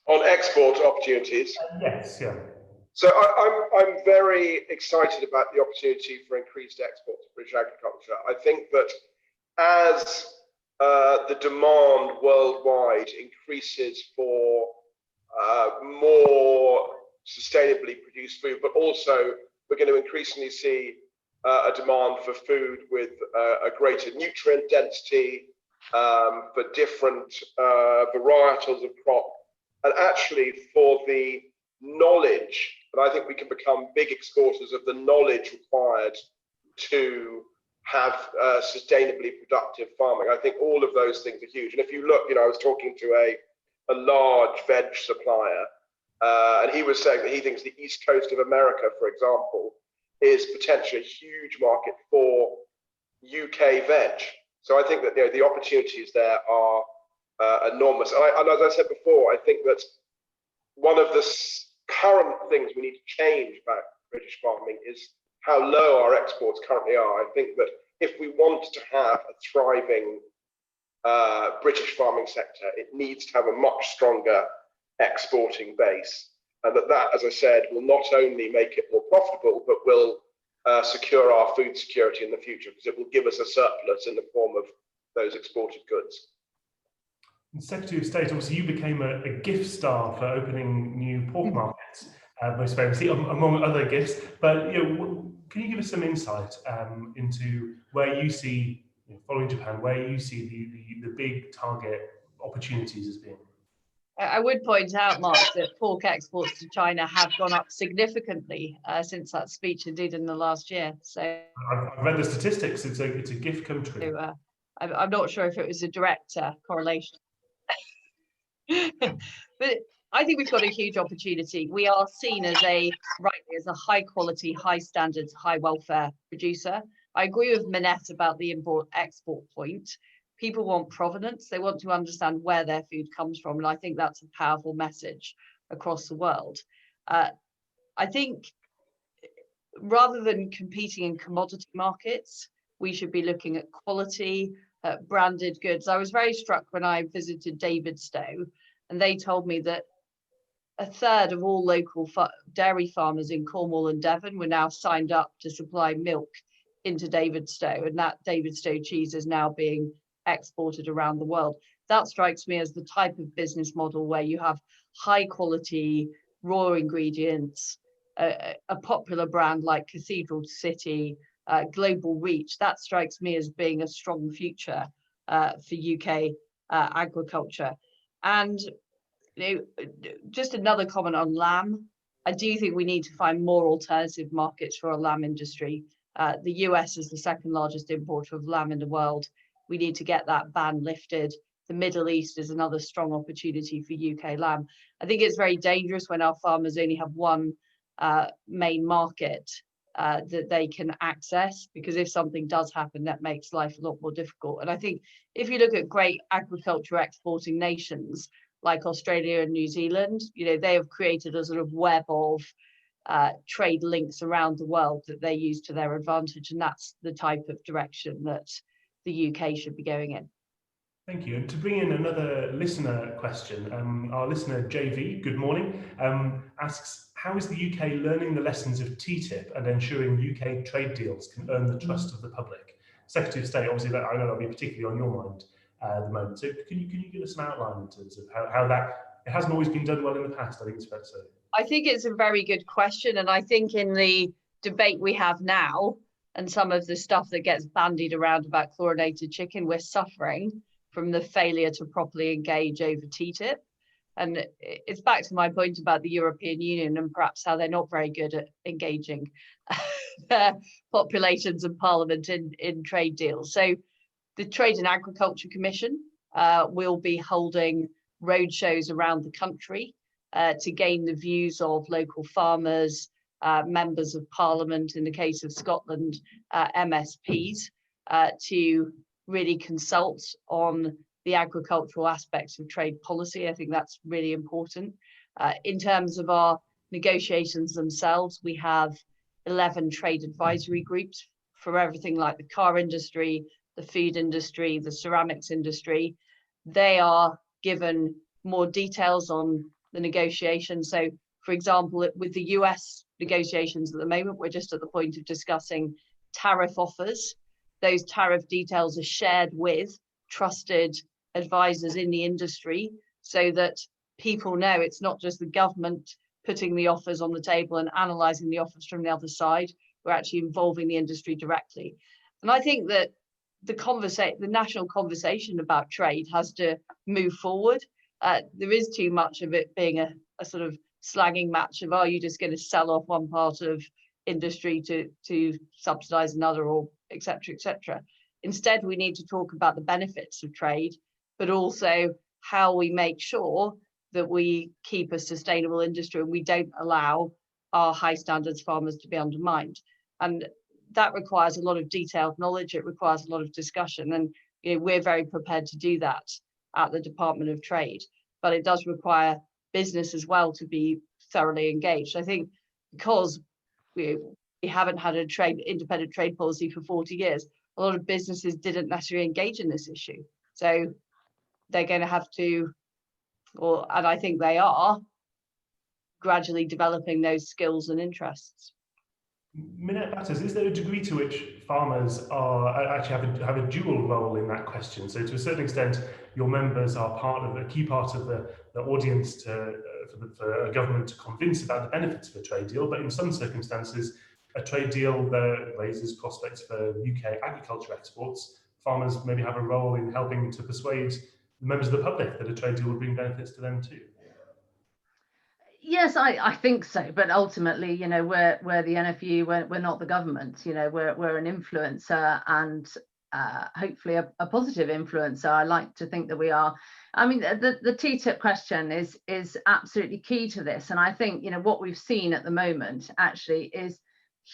On export opportunities? Yes, yeah. So I'm very excited about the opportunity for increased exports of British agriculture. I think that as the demand worldwide increases for more sustainably produced food, but also we're going to increasingly see a demand for food with a greater nutrient density, for different varietals of crop, and actually for the knowledge. And I think we can become big exporters of the knowledge required to have sustainably productive farming. I think all of those things are huge. And if you look, you know, I was talking to a large veg supplier, and he was saying that he thinks the East Coast of America, for example, is potentially a huge market for UK veg. So I think that, you know, the opportunities there are enormous. And as I said before, I think that one of the current things we need to change about British farming is how low our exports currently are. I think that if we want to have a thriving British farming sector. It needs to have a much stronger exporting base, and that, as I said, will not only make it more profitable, but will secure our food security in the future, because it will give us a surplus in the form of those exported goods. Secretary of State, obviously you became a gift star for opening new pork markets, most famously, among other gifts. But can you give us some insight into where you see, following Japan, where you see the big target opportunities as being? I would point out, Mark, that pork exports to China have gone up significantly since that speech indeed in the last year. So I've read the statistics. It's a gift come true. So, I'm not sure if it was a direct correlation. But I think we've got a huge opportunity. We are seen as rightly as a high quality, high standards, high welfare producer. I agree with Minette about the import-export point. People want provenance. They want to understand where their food comes from. And I think that's a powerful message across the world. I think rather than competing in commodity markets, we should be looking at quality, branded goods. I was very struck when I visited Davidstow, and they told me that a third of all local dairy farmers in Cornwall and Devon were now signed up to supply milk into Davidstow, and that Davidstow cheese is now being exported around the world. That strikes me as the type of business model where you have high quality raw ingredients, a popular brand like Cathedral City, global reach. That strikes me as being a strong future for UK agriculture. And just another comment on lamb. I do think we need to find more alternative markets for our lamb industry. The US is the second largest importer of lamb in the world. We need to get that ban lifted. The Middle East is another strong opportunity for UK lamb. I think it's very dangerous when our farmers only have one main market that they can access, because if something does happen, that makes life a lot more difficult. And I think if you look at great agriculture exporting nations like Australia and New Zealand, they have created a sort of web of trade links around the world that they use to their advantage. And that's the type of direction that the UK should be going in. Thank you. And to bring in another listener question, our listener JV, good morning, asks, how is the UK learning the lessons of TTIP and ensuring UK trade deals can earn the trust of the public? Secretary of State, obviously, I know that'll be particularly on your mind at the moment. So can you give us an outline in terms of how that, it hasn't always been done well in the past, I think it's fair to say. I think it's a very good question. And I think in the debate we have now, and some of the stuff that gets bandied around about chlorinated chicken, we're suffering from the failure to properly engage over TTIP. And it's back to my point about the European Union and perhaps how they're not very good at engaging their populations and parliament in trade deals. So the Trade and Agriculture Commission will be holding roadshows around the country to gain the views of local farmers, members of parliament, in the case of Scotland, MSPs, to really consult on the agricultural aspects of trade policy. I think that's really important. In terms of our negotiations themselves, we have 11 trade advisory groups for everything like the car industry, the food industry, the ceramics industry. They are given more details on the negotiations. So, for example, with the US negotiations at the moment, we're just at the point of discussing tariff offers. Those tariff details are shared with trusted advisors in the industry so that people know it's not just the government putting the offers on the table and analysing the offers from the other side. We're actually involving the industry directly. And I think that the national conversation about trade has to move forward. There is too much of it being a sort of slagging match of, are you just going to sell off one part of industry to subsidise another, or et cetera, et cetera. Instead, we need to talk about the benefits of trade, but also how we make sure that we keep a sustainable industry and we don't allow our high standards farmers to be undermined. And that requires a lot of detailed knowledge. It requires a lot of discussion. And we're very prepared to do that at the Department of Trade. But it does require business as well to be thoroughly engaged. I think because we haven't had a independent trade policy for 40 years, a lot of businesses didn't necessarily engage in this issue. So they're going to have to, and I think they are, gradually developing those skills and interests. Minette Batters, is there a degree to which farmers are actually have a dual role in that question? So to a certain extent, your members are a key part of the audience for a government to convince about the benefits of a trade deal, but in some circumstances, a trade deal that raises prospects for UK agriculture exports. Farmers maybe have a role in helping to persuade the members of the public that a trade deal would bring benefits to them too. Yes, I think so. But ultimately, you know, we're the NFU, we're not the government. You know, we're an influencer, and hopefully a positive influencer. I like to think that we are. I mean, the TTIP question is absolutely key to this. And I think, you know, what we've seen at the moment actually is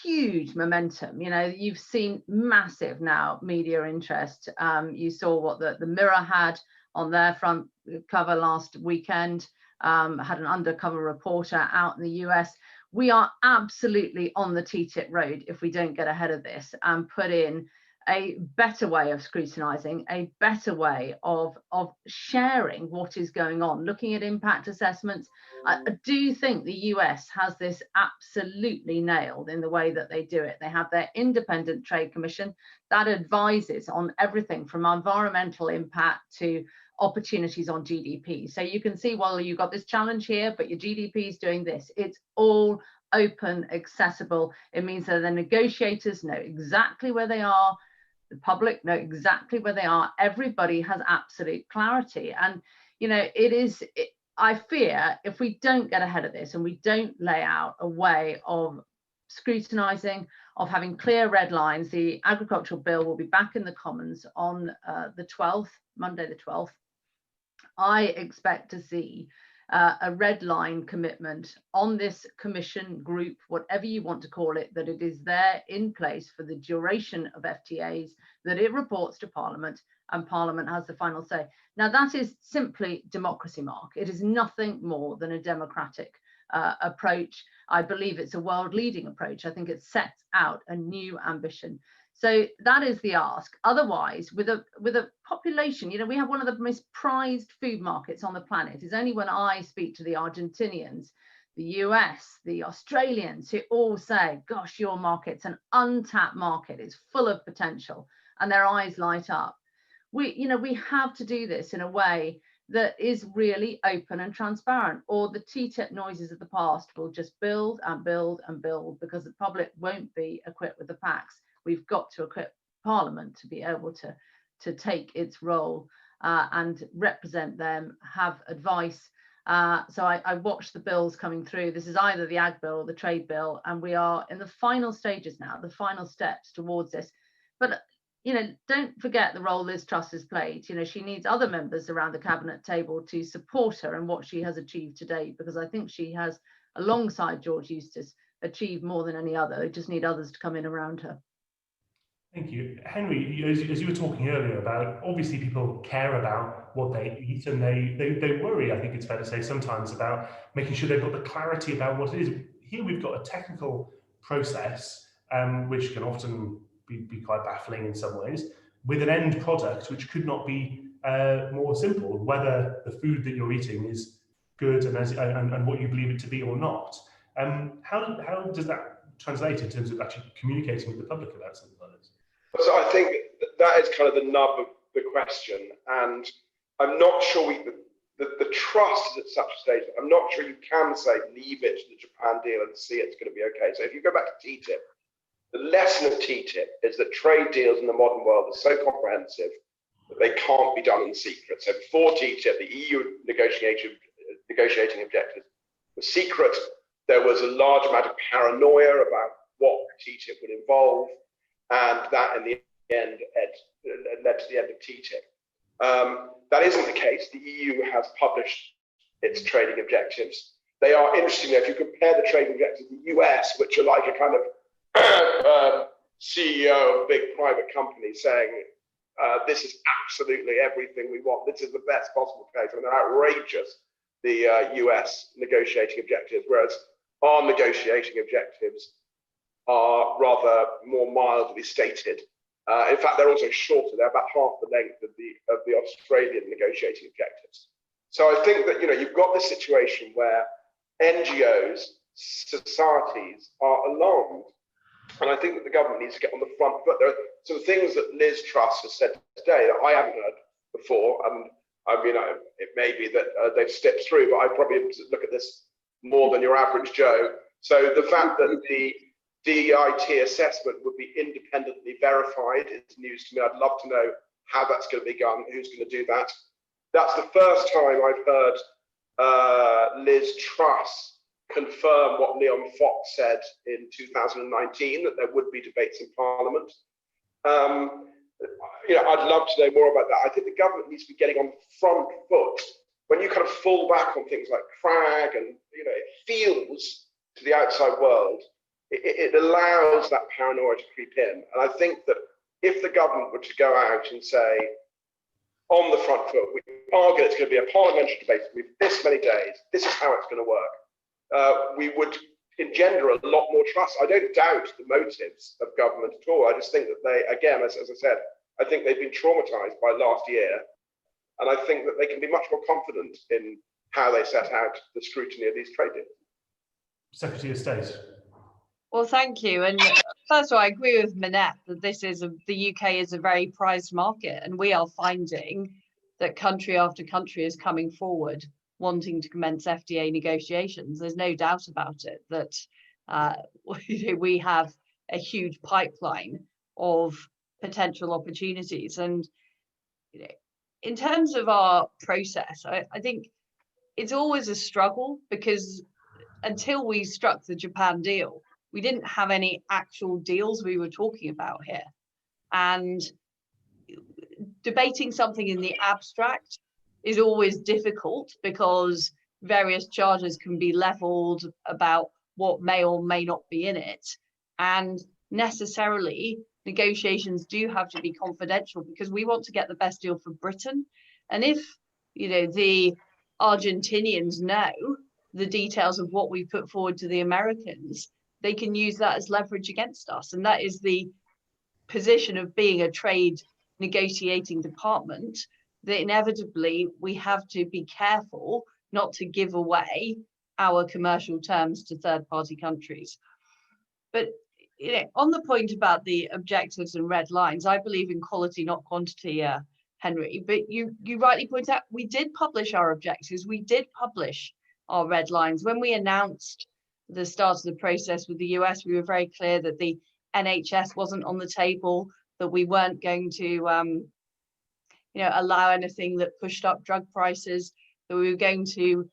huge momentum. You know, you've seen massive now media interest. You saw what the Mirror had on their front cover last weekend. Had an undercover reporter out in the US. We are absolutely on the TTIP road if we don't get ahead of this and put in a better way of scrutinizing, a better way of sharing what is going on, looking at impact assessments. I do think the US has this absolutely nailed in the way that they do it. They have their independent trade commission that advises on everything from environmental impact to opportunities on GDP. So you can see, well, you've got this challenge here, but your GDP is doing this. It's all open, accessible. It means that the negotiators know exactly where they are. The public know exactly where they are. Everybody has absolute clarity. And, you know, I fear if we don't get ahead of this and we don't lay out a way of scrutinizing, of having clear red lines, the agricultural bill will be back in the Commons on the 12th, Monday the 12th. I expect to see a red line commitment on this commission group, whatever you want to call it, that it is there in place for the duration of FTAs, that it reports to Parliament and Parliament has the final say. Now, that is simply democracy, Mark. It is nothing more than a democratic approach. I believe it's a world-leading approach. I think it sets out a new ambition. So that is the ask. Otherwise, with a population, you know, we have one of the most prized food markets on the planet. It's only when I speak to the Argentinians, the US, the Australians, who all say, gosh, your market's an untapped market, it's full of potential, and their eyes light up. We have to do this in a way that is really open and transparent, or the TTIP noises of the past will just build and build and build because the public won't be equipped with the facts. We've got to equip Parliament to be able to take its role and represent them, have advice. So I watched the bills coming through. This is either the Ag Bill or the Trade Bill, and we are in the final stages now, the final steps towards this. But, you know, don't forget the role Liz Truss has played. You know, she needs other members around the cabinet table to support her in what she has achieved to date, because I think she has, alongside George Eustice, achieved more than any other. We just need others to come in around her. Thank you. Henry, as you were talking earlier about, obviously people care about what they eat and they worry, I think it's fair to say sometimes, about making sure they've got the clarity about what it is. Here we've got a technical process, which can often be quite baffling in some ways, with an end product which could not be more simple, whether the food that you're eating is good and what you believe it to be or not. How does that translate in terms of actually communicating with the public about something like this? So I think that is kind of the nub of the question, and I'm not sure the trust is at such a stage that I'm not sure you can say leave it to the Japan deal and see it's going to be okay. So if you go back to TTIP, the lesson of TTIP is that trade deals in the modern world are so comprehensive that they can't be done in secret. So before TTIP, the EU negotiating objectives were secret. There was a large amount of paranoia about what TTIP would involve, and that in the end led to the end of TTIP. That isn't the case. The EU has published its trading objectives. They are, interestingly, if you compare the trading objectives of the US, which are like a kind of CEO of a big private company saying, this is absolutely everything we want. This is the best possible case. I mean, they're outrageous, the US negotiating objectives, whereas our negotiating objectives are rather more mildly stated. In fact, they're also shorter. They're about half the length of the Australian negotiating objectives. So I think that you've got this situation where NGOs, societies are alarmed, and I think that the government needs to get on the front foot. There are some things that Liz Truss has said today that I haven't heard before, and I mean, it may be that they've stepped through, but I probably look at this more than your average Joe. So the fact that the DIT assessment would be independently verified is news to me. I'd love to know how that's going to be done, who's going to do that. That's the first time I've heard Liz Truss confirm what Leon Fox said in 2019, that there would be debates in Parliament. I'd love to know more about that. I think the government needs to be getting on the front foot. When you kind of fall back on things like Prague and it feels to the outside world, it allows that paranoia to creep in. And I think that if the government were to go out and say, on the front foot, we argue it's going to be a parliamentary debate with this many days, this is how it's going to work, we would engender a lot more trust. I don't doubt the motives of government at all. I just think that they, again, as I said, I think they've been traumatized by last year. And I think that they can be much more confident in how they set out the scrutiny of these trade deals. Secretary of State. Well, thank you. And first of all, I agree with Minette that the UK is a very prized market, and we are finding that country after country is coming forward wanting to commence FTA negotiations. There's no doubt about it that we have a huge pipeline of potential opportunities. And in terms of our process, I think it's always a struggle, because until we struck the Japan deal, we didn't have any actual deals we were talking about here. And debating something in the abstract is always difficult, because various charges can be leveled about what may or may not be in it. And necessarily, negotiations do have to be confidential, because we want to get the best deal for Britain. And if the Argentinians know the details of what we put forward to the Americans, they can use that as leverage against us. And that is the position of being a trade negotiating department, that inevitably we have to be careful not to give away our commercial terms to third-party countries. But on the point about the objectives and red lines, I believe in quality, not quantity, Henry. But you rightly point out, we did publish our objectives. We did publish our red lines. When we announced the start of the process with the US, we were very clear that the NHS wasn't on the table, that we weren't going to allow anything that pushed up drug prices, that we were going to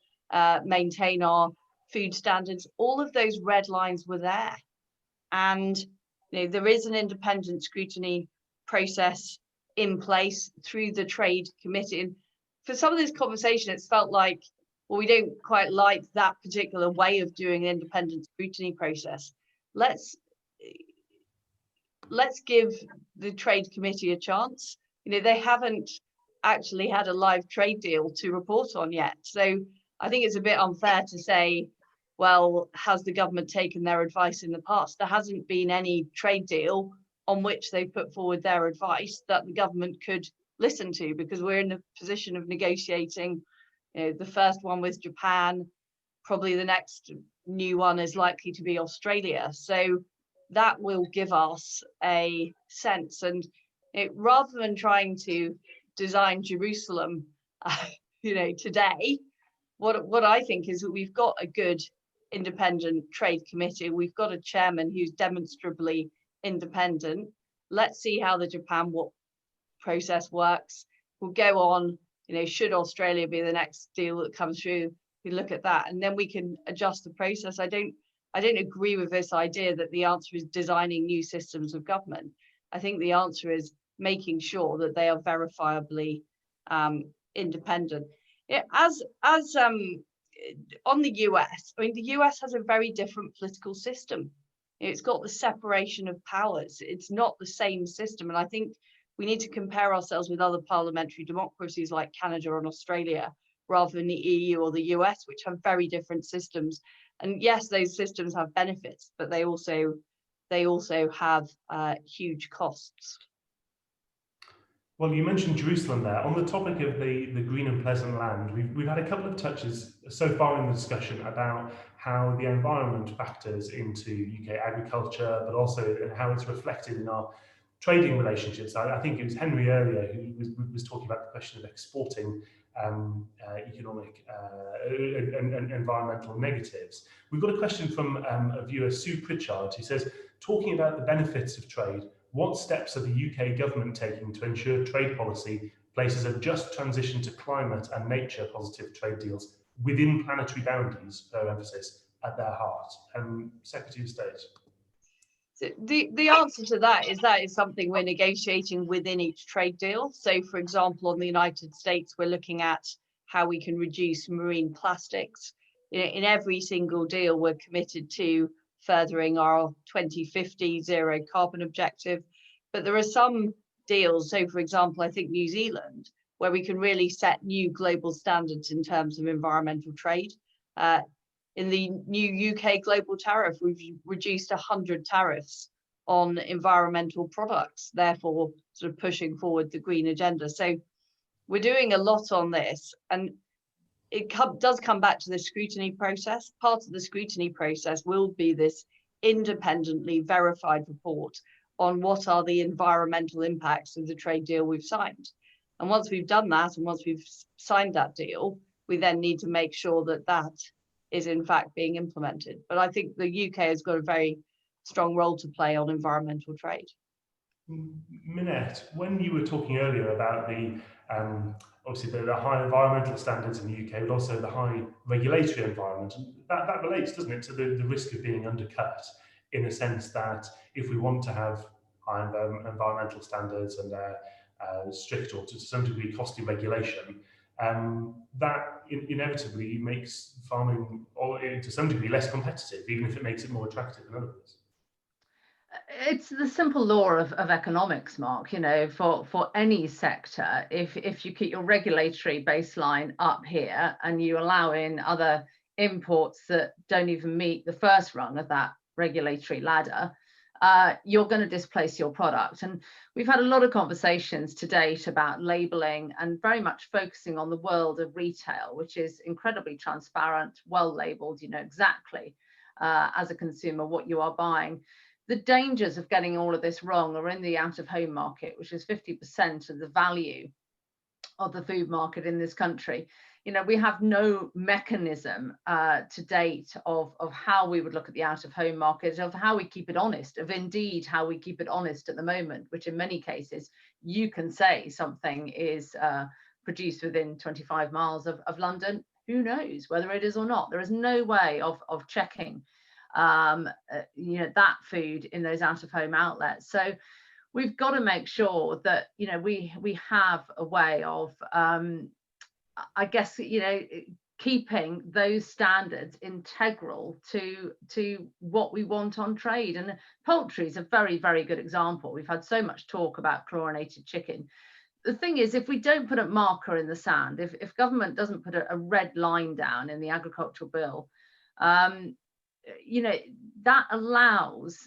maintain our food standards. All of those red lines were there. And there is an independent scrutiny process in place through the Trade Committee. And for some of this conversation, it's felt like, well, we don't quite like that particular way of doing an independent scrutiny process. Let's give the Trade Committee a chance. They haven't actually had a live trade deal to report on yet. So I think it's a bit unfair to say, well, has the government taken their advice in the past? There hasn't been any trade deal on which they put forward their advice that the government could listen to, because we're in a position of negotiating the first one with Japan. Probably the next new one is likely to be Australia. So that will give us a sense. And rather than trying to design Jerusalem, today, what I think is that we've got a good independent trade committee. We've got a chairman who's demonstrably independent. Let's see how the Japan process works. We'll go on, should Australia be the next deal that comes through, we look at that, and then we can adjust the process. I don't agree with this idea that the answer is designing new systems of government. I think the answer is making sure that they are verifiably independent. As on the US, I mean, the US has a very different political system. It's got the separation of powers. It's not the same system. And I think we need to compare ourselves with other parliamentary democracies like Canada and Australia, rather than the EU or the US, which have very different systems. And yes, those systems have benefits, but they also have huge costs. Well, you mentioned Jerusalem there. On the topic of the green and pleasant land, we've had a couple of touches so far in the discussion about how the environment factors into UK agriculture, but also how it's reflected in our trading relationships. I think it was Henry earlier who was talking about the question of exporting economic and environmental negatives. We've got a question from a viewer, Sue Pritchard, who says, talking about the benefits of trade, what steps are the UK government taking to ensure trade policy places a just transition to climate and nature positive trade deals within planetary boundaries, her emphasis, at their heart? Secretary of State. The answer to that is something we're negotiating within each trade deal. So, for example, on the United States, we're looking at how we can reduce marine plastics. In every single deal, we're committed to furthering our 2050 zero carbon objective. But there are some deals, so for example, I think New Zealand, where we can really set new global standards in terms of environmental trade. In the new UK global tariff, we've reduced 100 tariffs on environmental products, therefore sort of pushing forward the green agenda. So we're doing a lot on this, and it does come back to the scrutiny process. Part of the scrutiny process will be this independently verified report on what are the environmental impacts of the trade deal we've signed. And once we've done that, and once we've signed that deal, we then need to make sure that that is in fact being implemented. But I think the UK has got a very strong role to play on environmental trade. Minette, when you were talking earlier about the obviously the high environmental standards in the UK, but also the high regulatory environment, that relates, doesn't it, to the risk of being undercut, in a sense that if we want to have high environmental standards and strict or to some degree costly regulation, that inevitably makes farming, or to some degree, less competitive, even if it makes it more attractive in other words. It's the simple law of economics, Mark. You know, for any sector, if you keep your regulatory baseline up here and you allow in other imports that don't even meet the first rung of that regulatory ladder, you're going to displace your product. And we've had a lot of conversations to date about labeling and very much focusing on the world of retail, which is incredibly transparent, well labeled. You know exactly as a consumer what you are buying. The dangers of getting all of this wrong are in the out-of-home market, which is 50% of the value of the food market in this country. You know, we have no mechanism to date of how we would look at the out-of-home market, of how we keep it honest, of indeed how we keep it honest at the moment, which in many cases you can say something is produced within 25 miles of London. Who knows whether it is or not? There is no way of checking you know, that food in those out-of-home outlets. So we've got to make sure that, you know, we have a way of I guess, you know, keeping those standards integral to what we want on trade. And poultry is a very, very good example. We've had so much talk about chlorinated chicken. The thing is, if we don't put a marker in the sand, if government doesn't put a red line down in the agricultural bill, you know, that allows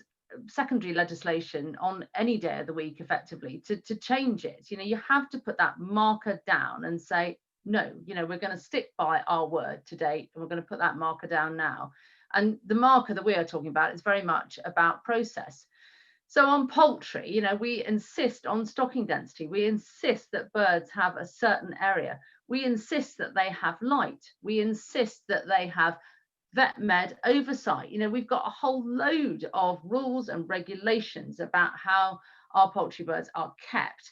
secondary legislation on any day of the week effectively to change it. You know, you have to put that marker down and say, no, you know, we're going to stick by our word to date, and we're going to put that marker down now. And the marker that we are talking about is very much about process. So on poultry, you know, we insist on stocking density. We insist that birds have a certain area. We insist that they have light. We insist that they have vet med oversight. You know, we've got a whole load of rules and regulations about how our poultry birds are kept.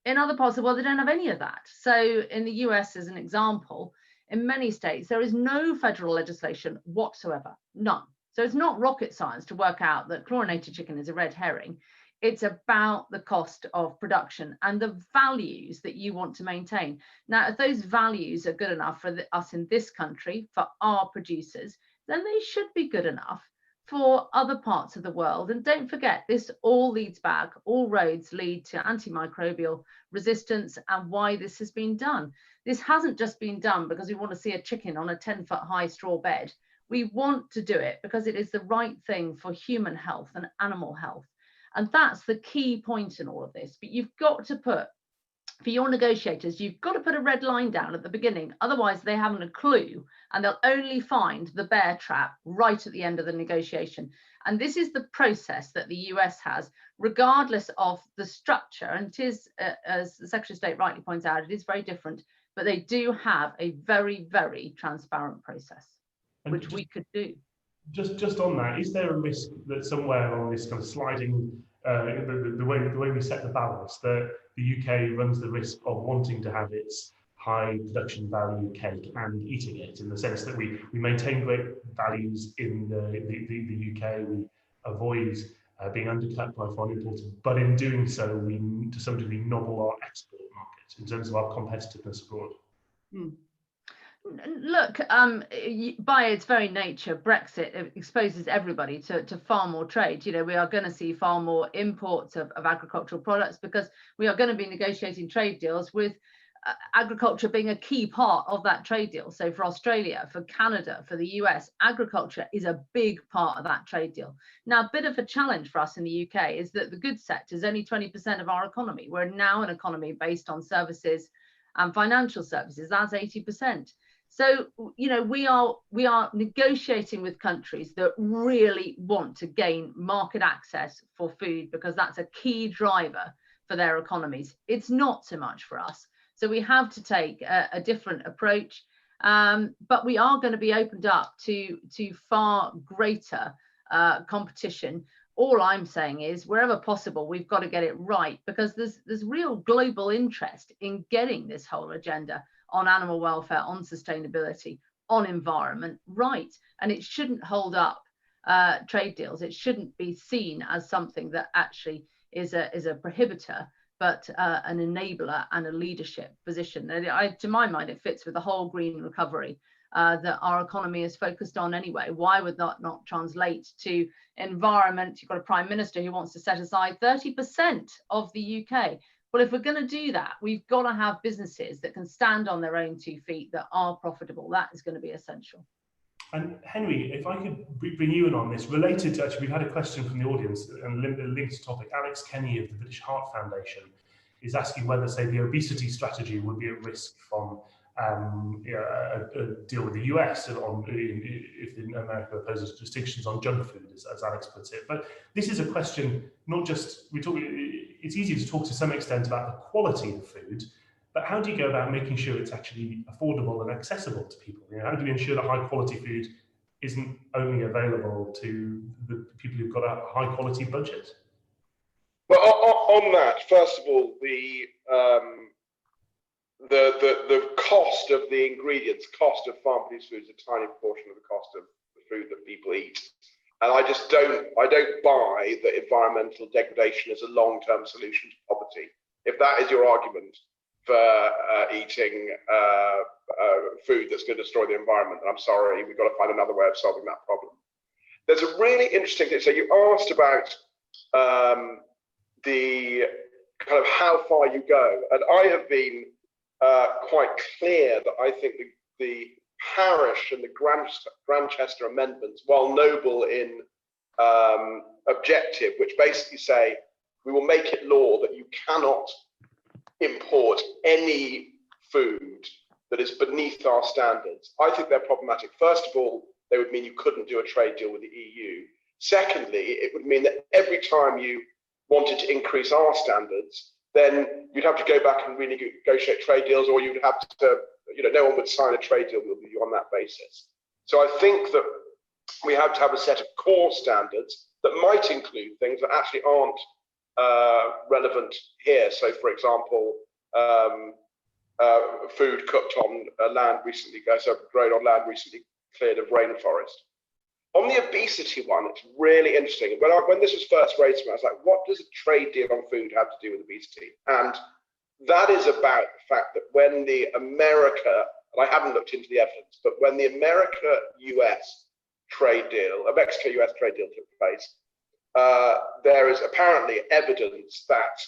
In other parts of the world, they don't have any of that. So in the US, as an example, in many states, there is no federal legislation whatsoever, none. So it's not rocket science to work out that chlorinated chicken is a red herring. It's about the cost of production and the values that you want to maintain. Now, if those values are good enough for us in this country, for our producers, then they should be good enough for other parts of the world. And don't forget, this all leads back, all roads lead to antimicrobial resistance and why this has been done. This hasn't just been done because we want to see a chicken on a 10-foot high straw bed. We want to do it because it is the right thing for human health and animal health. And that's the key point in all of this. But you've got to put for your negotiators, you've got to put a red line down at the beginning. Otherwise, they haven't a clue, and they'll only find the bear trap right at the end of the negotiation. And this is the process that the US has, regardless of the structure. And it is, as the Secretary of State rightly points out, it is very different, but they do have a very, very transparent process, which we could do. Just on that, is there a risk that somewhere on this kind of sliding, the way we set the balance, that the UK runs the risk of wanting to have its high production value cake and eating it, in the sense that we maintain great values in the UK, we avoid being undercut by foreign imports, but in doing so, we to some degree nobble our export market in terms of our competitiveness abroad? Look, by its very nature, Brexit exposes everybody to far more trade. You know, we are going to see far more imports of agricultural products, because we are going to be negotiating trade deals with agriculture being a key part of that trade deal. So for Australia, for Canada, for the US, agriculture is a big part of that trade deal. Now, a bit of a challenge for us in the UK is that the goods sector is only 20% of our economy. We're now an economy based on services and financial services. That's 80%. So, you know, we are negotiating with countries that really want to gain market access for food, because that's a key driver for their economies. It's not so much for us. So we have to take a different approach, but we are going to be opened up to far greater competition. All I'm saying is, wherever possible, we've got to get it right, because there's real global interest in getting this whole agenda on animal welfare, on sustainability, on environment right. And it shouldn't hold up trade deals. It shouldn't be seen as something that actually is a prohibitor, but an enabler and a leadership position. And to my mind, it fits with the whole green recovery that our economy is focused on anyway. Why would that not translate to environment? You've got a Prime Minister who wants to set aside 30% of the UK. Well, if we're going to do that, we've got to have businesses that can stand on their own 2 feet, that are profitable. That is going to be essential. And Henry, if I could bring you in on this, related to, actually, we've had a question from the audience and linked to topic. Alex Kenny of the British Heart Foundation is asking whether, say, the obesity strategy would be at risk from a deal with the US if America opposes restrictions on junk food, as Alex puts it. But this is a question, not just, it's easy to talk to some extent about the quality of food, but how do you go about making sure it's actually affordable and accessible to people? You know, how do we ensure that high quality food isn't only available to the people who've got a high quality budget? Well, on that, first of all, the cost of the ingredients, cost of farm-produced food is a tiny portion of the cost of the food that people eat. And I don't buy that environmental degradation is a long-term solution to poverty. If that is your argument for eating food that's going to destroy the environment, I'm sorry, we've got to find another way of solving that problem. There's a really interesting thing. So you asked about the kind of how far you go, and I have been quite clear that I think the Parish and the Grantchester amendments, while noble in objective, which basically say we will make it law that you cannot import any food that is beneath our standards, I think they're problematic. First of all, they would mean you couldn't do a trade deal with the EU. Secondly, it would mean that every time you wanted to increase our standards, then you'd have to go back and renegotiate trade deals, or you'd have to, you know, no one would sign a trade deal with you on that basis. So I think that we have to have a set of core standards that might include things that actually aren't relevant here. So, for example, food cooked on land recently, grown on land recently cleared of rainforest. On the obesity one, it's really interesting. When this was first raised to me, I was like, what does a trade deal on food have to do with obesity? And that is about the fact that when the America, and I haven't looked into the evidence, but when the America-US trade deal, a Mexico-US trade deal took place, there is apparently evidence that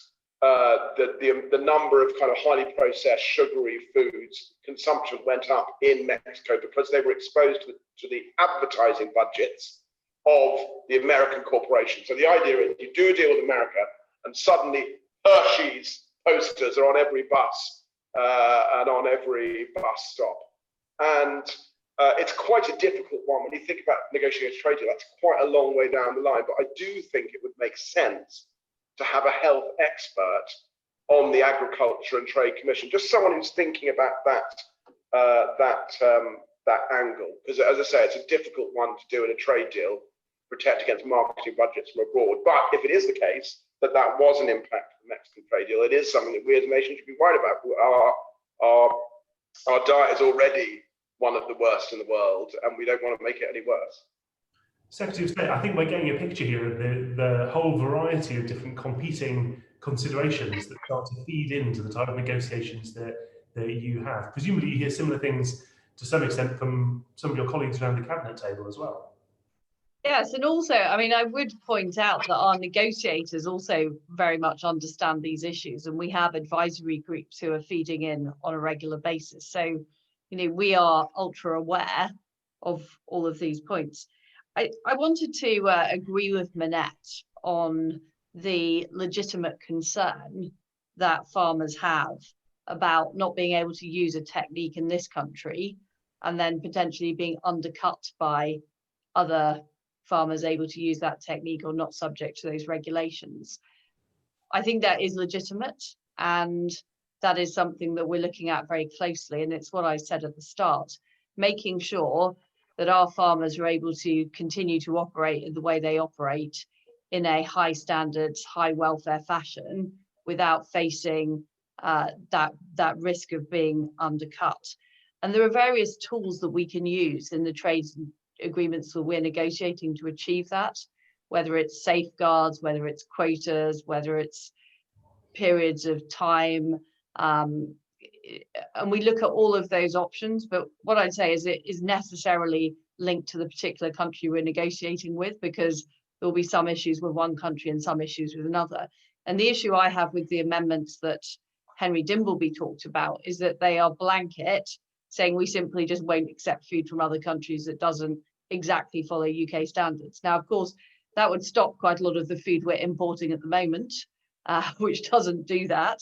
the number of kind of highly processed sugary foods consumption went up in Mexico because they were exposed to the advertising budgets of the American corporation. So the idea is you do a deal with America and suddenly Hershey's posters are on every bus and on every bus stop. And it's quite a difficult one when you think about negotiating a trade deal. That's quite a long way down the line, but I do think it would make sense to have a health expert on the Agriculture and Trade Commission, just someone who's thinking about that angle. Because as I say, it's a difficult one to do in a trade deal, protect against marketing budgets from abroad. But if it is the case that that was an impact of the Mexican trade deal, it is something that we as a nation should be worried about. Our diet is already one of the worst in the world, and we don't want to make it any worse. Secretary of State, I think we're getting a picture here of the whole variety of different competing considerations that start to feed into the type of negotiations that you have. Presumably you hear similar things to some extent from some of your colleagues around the cabinet table as well. Yes, and also, I mean, I would point out that our negotiators also very much understand these issues, and we have advisory groups who are feeding in on a regular basis. So, we are ultra aware of all of these points. I wanted to agree with Minette on the legitimate concern that farmers have about not being able to use a technique in this country and then potentially being undercut by other farmers able to use that technique or not subject to those regulations. I think that is legitimate, and that is something that we're looking at very closely. And it's what I said at the start, making sure that our farmers are able to continue to operate in the way they operate in a high standards, high welfare fashion without facing that risk of being undercut. And there are various tools that we can use in the trade agreements that we're negotiating to achieve that, whether it's safeguards, whether it's quotas, whether it's periods of time. And we look at all of those options, but what I'd say is it is necessarily linked to the particular country we're negotiating with, because there'll be some issues with one country and some issues with another. And the issue I have with the amendments that Henry Dimbleby talked about is that they are blanket, saying we simply just won't accept food from other countries that doesn't exactly follow UK standards. Now, of course, that would stop quite a lot of the food we're importing at the moment, which doesn't do that.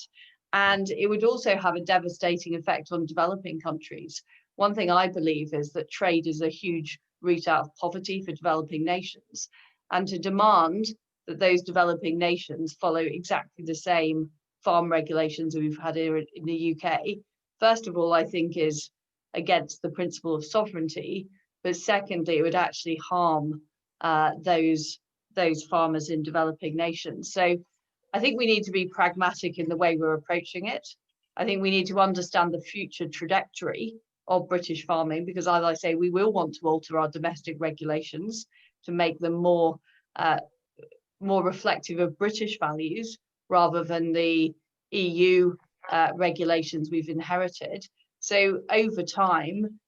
And it would also have a devastating effect on developing countries. One thing I believe is that trade is a huge route out of poverty for developing nations. And to demand that those developing nations follow exactly the same farm regulations we've had here in the UK, first of all, I think is against the principle of sovereignty. But secondly, it would actually harm those farmers in developing nations. So I think we need to be pragmatic in the way we're approaching it. I think we need to understand the future trajectory of British farming, because as I say, we will want to alter our domestic regulations to make them more reflective of British values rather than the EU regulations we've inherited. So over time,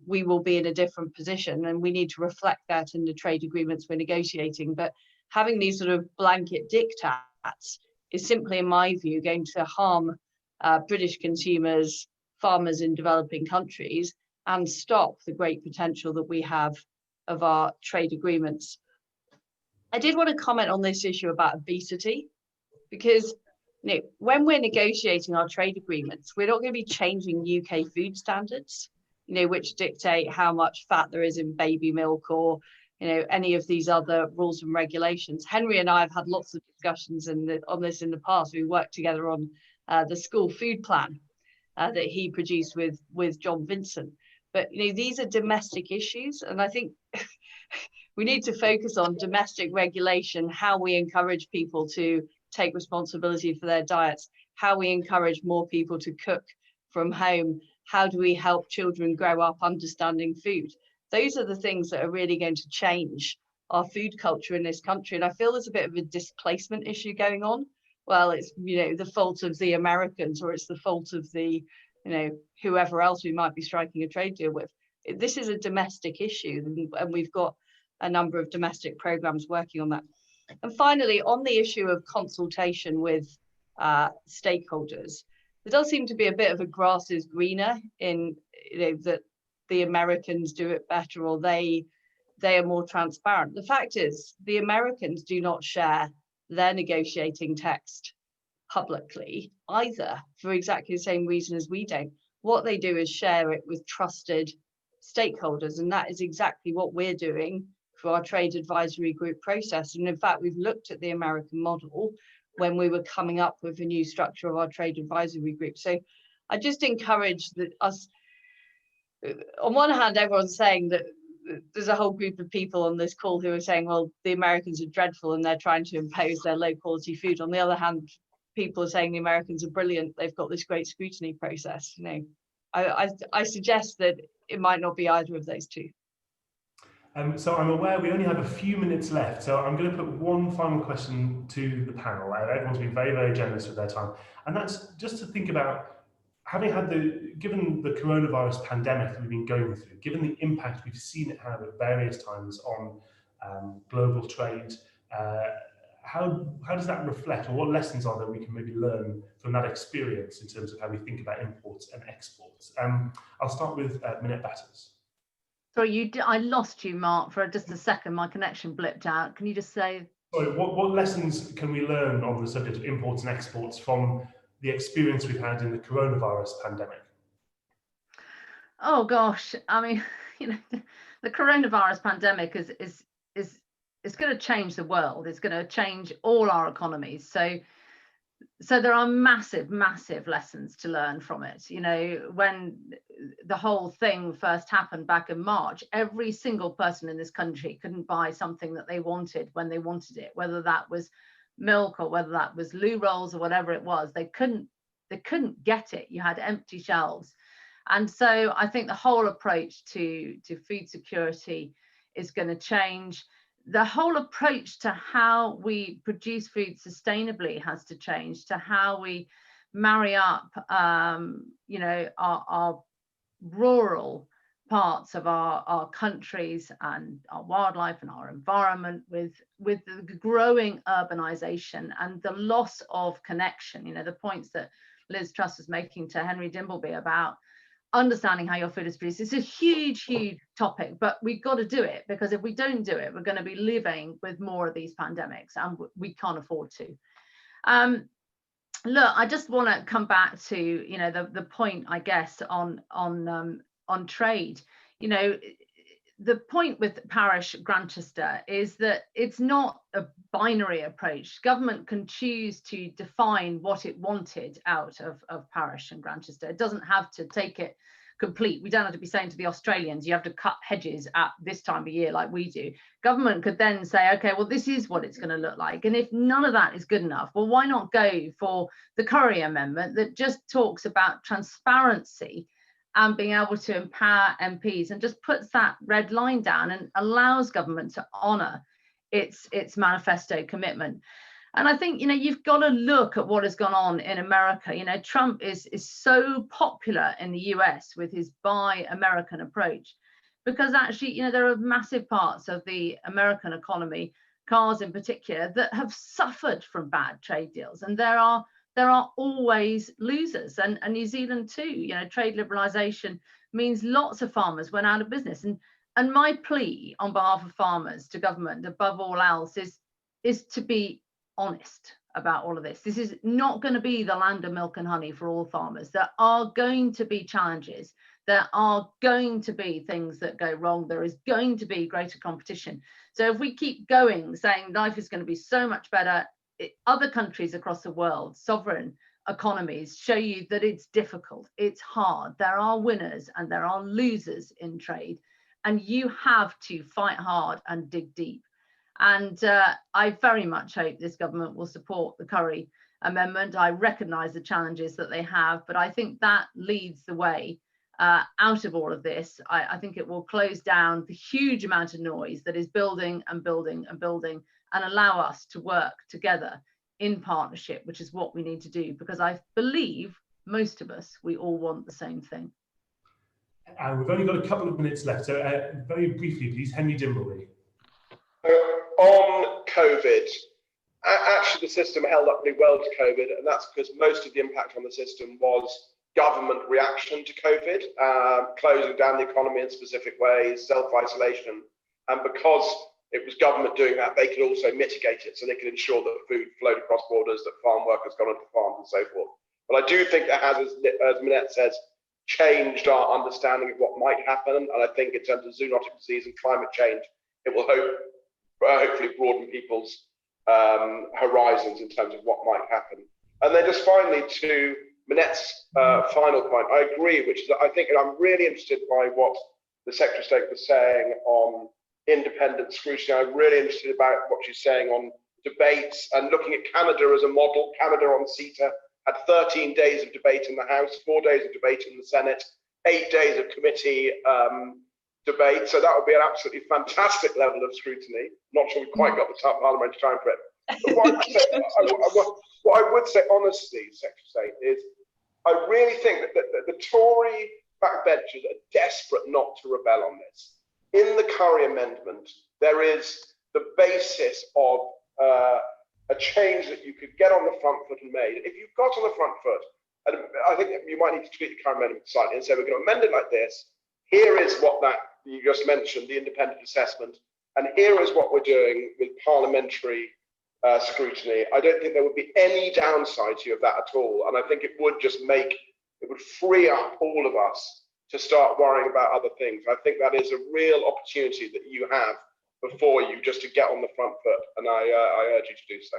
we will be in a different position, and we need to reflect that in the trade agreements we're negotiating. But having these sort of blanket diktats is simply, in my view, going to harm British consumers, farmers in developing countries, and stop the great potential that we have of our trade agreements. I did want to comment on this issue about obesity, because when we're negotiating our trade agreements, we're not going to be changing UK food standards, which dictate how much fat there is in baby milk or any of these other rules and regulations. Henry and I have had lots of discussions on this in the past. We worked together on the school food plan that he produced with John Vincent. But these are domestic issues, and I think we need to focus on domestic regulation, how we encourage people to take responsibility for their diets, how we encourage more people to cook from home, how do we help children grow up understanding food. Those are the things that are really going to change our food culture in this country. And I feel there's a bit of a displacement issue going on. Well, it's the fault of the Americans, or it's the fault of the whoever else we might be striking a trade deal with. This is a domestic issue, and we've got a number of domestic programs working on that. And finally, on the issue of consultation with stakeholders, there does seem to be a bit of a grass is greener in that the Americans do it better, or they are more transparent. The fact is, the Americans do not share their negotiating text publicly either, for exactly the same reason as we don't. What they do is share it with trusted stakeholders, and that is exactly what we're doing through our trade advisory group process. And in fact, we've looked at the American model when we were coming up with a new structure of our trade advisory group. So I just encourage that us, on one hand, everyone's saying that there's a whole group of people on this call who are saying, well, the Americans are dreadful and they're trying to impose their low quality food. On the other hand, people are saying the Americans are brilliant, they've got this great scrutiny process. You know, I suggest that it might not be either of those two. So I'm aware we only have a few minutes left, so I'm going to put one final question to the panel. Everyone's been very, very generous with their time, and that's just to think about, having had given the coronavirus pandemic that we've been going through, given the impact we've seen it have at various times on global trade, how does that reflect, or what lessons are there we can maybe learn from that experience in terms of how we think about imports and exports? I'll start with Minette Batters. Sorry, I lost you, Mark, for just a second. My connection blipped out. Can you just say? Sorry, what lessons can we learn on the subject of imports and exports from the experience we've had in the coronavirus pandemic? Oh gosh, I mean, you know, the coronavirus pandemic is going to change the world. It's going to change all our economies. So there are massive lessons to learn from it. You know, when the whole thing first happened back in March, every single person in this country couldn't buy something that they wanted when they wanted it, whether that was milk or whether that was loo rolls or whatever it was. They couldn't get it. You had empty shelves. And so I think the whole approach to food security is going to change. The whole approach to how we produce food sustainably has to change, to how we marry up, you know, our rural parts of our countries and our wildlife and our environment with the growing urbanization and the loss of connection. You know, the points that Liz Truss was making to Henry Dimbleby about understanding how your food is produced. It's a huge topic, but we've got to do it, because if we don't do it, we're going to be living with more of these pandemics, and we can't afford to. Look, I just want to come back to, you know, the point, I guess, on trade. You know, the point with Parish Grantchester is that it's not a binary approach. Government can choose to define what it wanted out of Parish and Grantchester. It doesn't have to take it complete. We don't have to be saying to the Australians, you have to cut hedges at this time of year like we do. Government could then say, okay, well, this is what it's going to look like. And if none of that is good enough, well, why not go for the Curry Amendment that just talks about transparency and being able to empower MPs, and just puts that red line down and allows government to honour its manifesto commitment. And I think, you know, you've got to look at what has gone on in America. You know, Trump is so popular in the US with his Buy American approach, because actually, you know, there are massive parts of the American economy, cars in particular, that have suffered from bad trade deals. And there are always losers, and New Zealand too. You know, trade liberalisation means lots of farmers went out of business. And my plea on behalf of farmers to government, above all else, is to be honest about all of this. This is not going to be the land of milk and honey for all farmers. There are going to be challenges. There are going to be things that go wrong. There is going to be greater competition. So if we keep going saying life is going to be so much better, other countries across the world, sovereign economies, show you that it's difficult, it's hard. There are winners and there are losers in trade, and you have to fight hard and dig deep. And I very much hope this government will support the Curry Amendment. I recognise the challenges that they have, but I think that leads the way out of all of this. I think it will close down the huge amount of noise that is building and building and building, and allow us to work together in partnership, which is what we need to do, because I believe most of us, we all want the same thing. We've only got a couple of minutes left, so very briefly, please, Henry Dimbleby. On COVID, actually the system held up pretty well to COVID, and that's because most of the impact on the system was government reaction to COVID, closing down the economy in specific ways, self-isolation, and because it was government doing that, they could also mitigate it, so they could ensure that food flowed across borders, that farm workers got onto farms and so forth. But I do think that has, as Minette says, changed our understanding of what might happen. And I think in terms of zoonotic disease and climate change, it will hopefully broaden people's horizons in terms of what might happen. And then just finally to Minette's final point, I agree, which is that I think, and I'm really interested by what the Secretary of State was saying on independent scrutiny. I'm really interested about what she's saying on debates and looking at Canada as a model. Canada on CETA had 13 days of debate in the House, 4 days of debate in the Senate, 8 days of committee debate. So that would be an absolutely fantastic level of scrutiny. Not sure we quite got the parliamentary time for it. But what I would say honestly, Secretary of State, is I really think that the Tory backbenchers are desperate not to rebel on this. In the Curry Amendment, there is the basis of a change that you could get on the front foot and made. If you've got on the front foot, and I think you might need to tweak the Curry Amendment slightly and say we're going to amend it like this. Here is what that you just mentioned, the independent assessment, and here is what we're doing with parliamentary scrutiny. I don't think there would be any downside to you of that at all, and I think it would just free up all of us to start worrying about other things. I think that is a real opportunity that you have before you, just to get on the front foot, and I urge you to do so.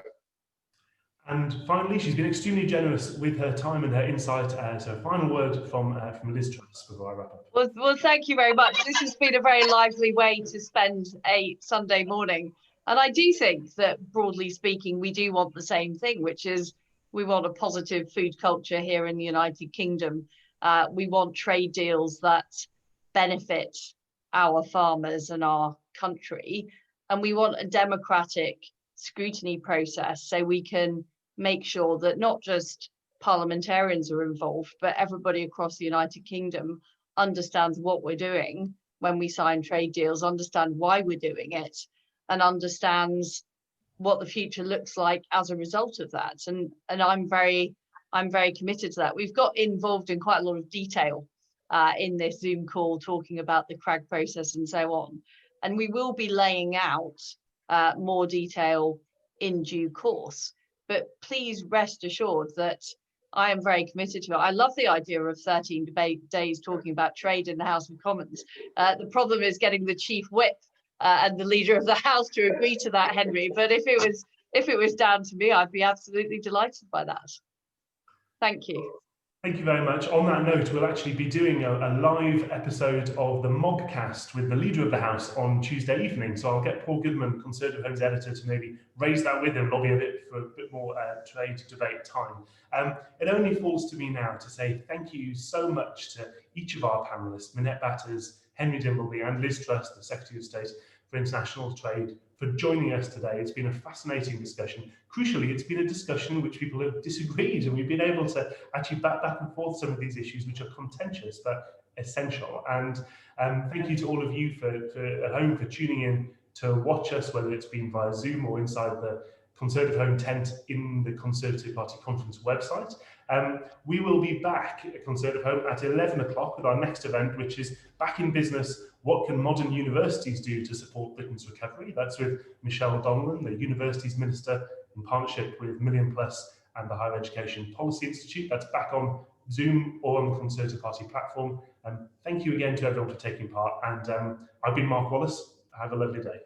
And finally, she's been extremely generous with her time and her insight. So final word from Liz Truss before I wrap up. Well, thank you very much. This has been a very lively way to spend a Sunday morning. And I do think that, broadly speaking, we do want the same thing, which is we want a positive food culture here in the United Kingdom. We want trade deals that benefit our farmers and our country. And we want a democratic scrutiny process so we can make sure that not just parliamentarians are involved, but everybody across the United Kingdom understands what we're doing when we sign trade deals, understand why we're doing it, and understands what the future looks like as a result of that. And I'm very committed to that. We've got involved in quite a lot of detail in this Zoom call, talking about the CRAG process and so on. And we will be laying out more detail in due course. But please rest assured that I am very committed to it. I love the idea of 13 days talking about trade in the House of Commons. The problem is getting the chief whip and the leader of the House to agree to that, Henry. But if it was down to me, I'd be absolutely delighted by that. Thank you. Thank you very much. On that note, we'll actually be doing a live episode of the Mogcast with the Leader of the House on Tuesday evening. So I'll get Paul Goodman, Conservative Home's editor, to maybe raise that with him, lobby for a bit more trade debate time. It only falls to me now to say thank you so much to each of our panellists, Minette Batters, Henry Dimbleby and Liz Truss, the Secretary of State for International Trade, for joining us today. It's been a fascinating discussion. Crucially, it's been a discussion in which people have disagreed, and we've been able to actually back and forth some of these issues which are contentious but essential. And thank you to all of you at home for tuning in to watch us, whether it's been via Zoom or inside the Conservative Home tent in the Conservative Party Conference website. We will be back at Conservative Home at 11 o'clock with our next event, which is Back in Business, What Can Modern Universities Do to Support Britain's Recovery? That's with Michelle Donlan, the Universities Minister, in partnership with Million Plus and the Higher Education Policy Institute. That's back on Zoom or on the Conservative Party platform. Thank you again to everyone for taking part. And I've been Mark Wallace. Have a lovely day.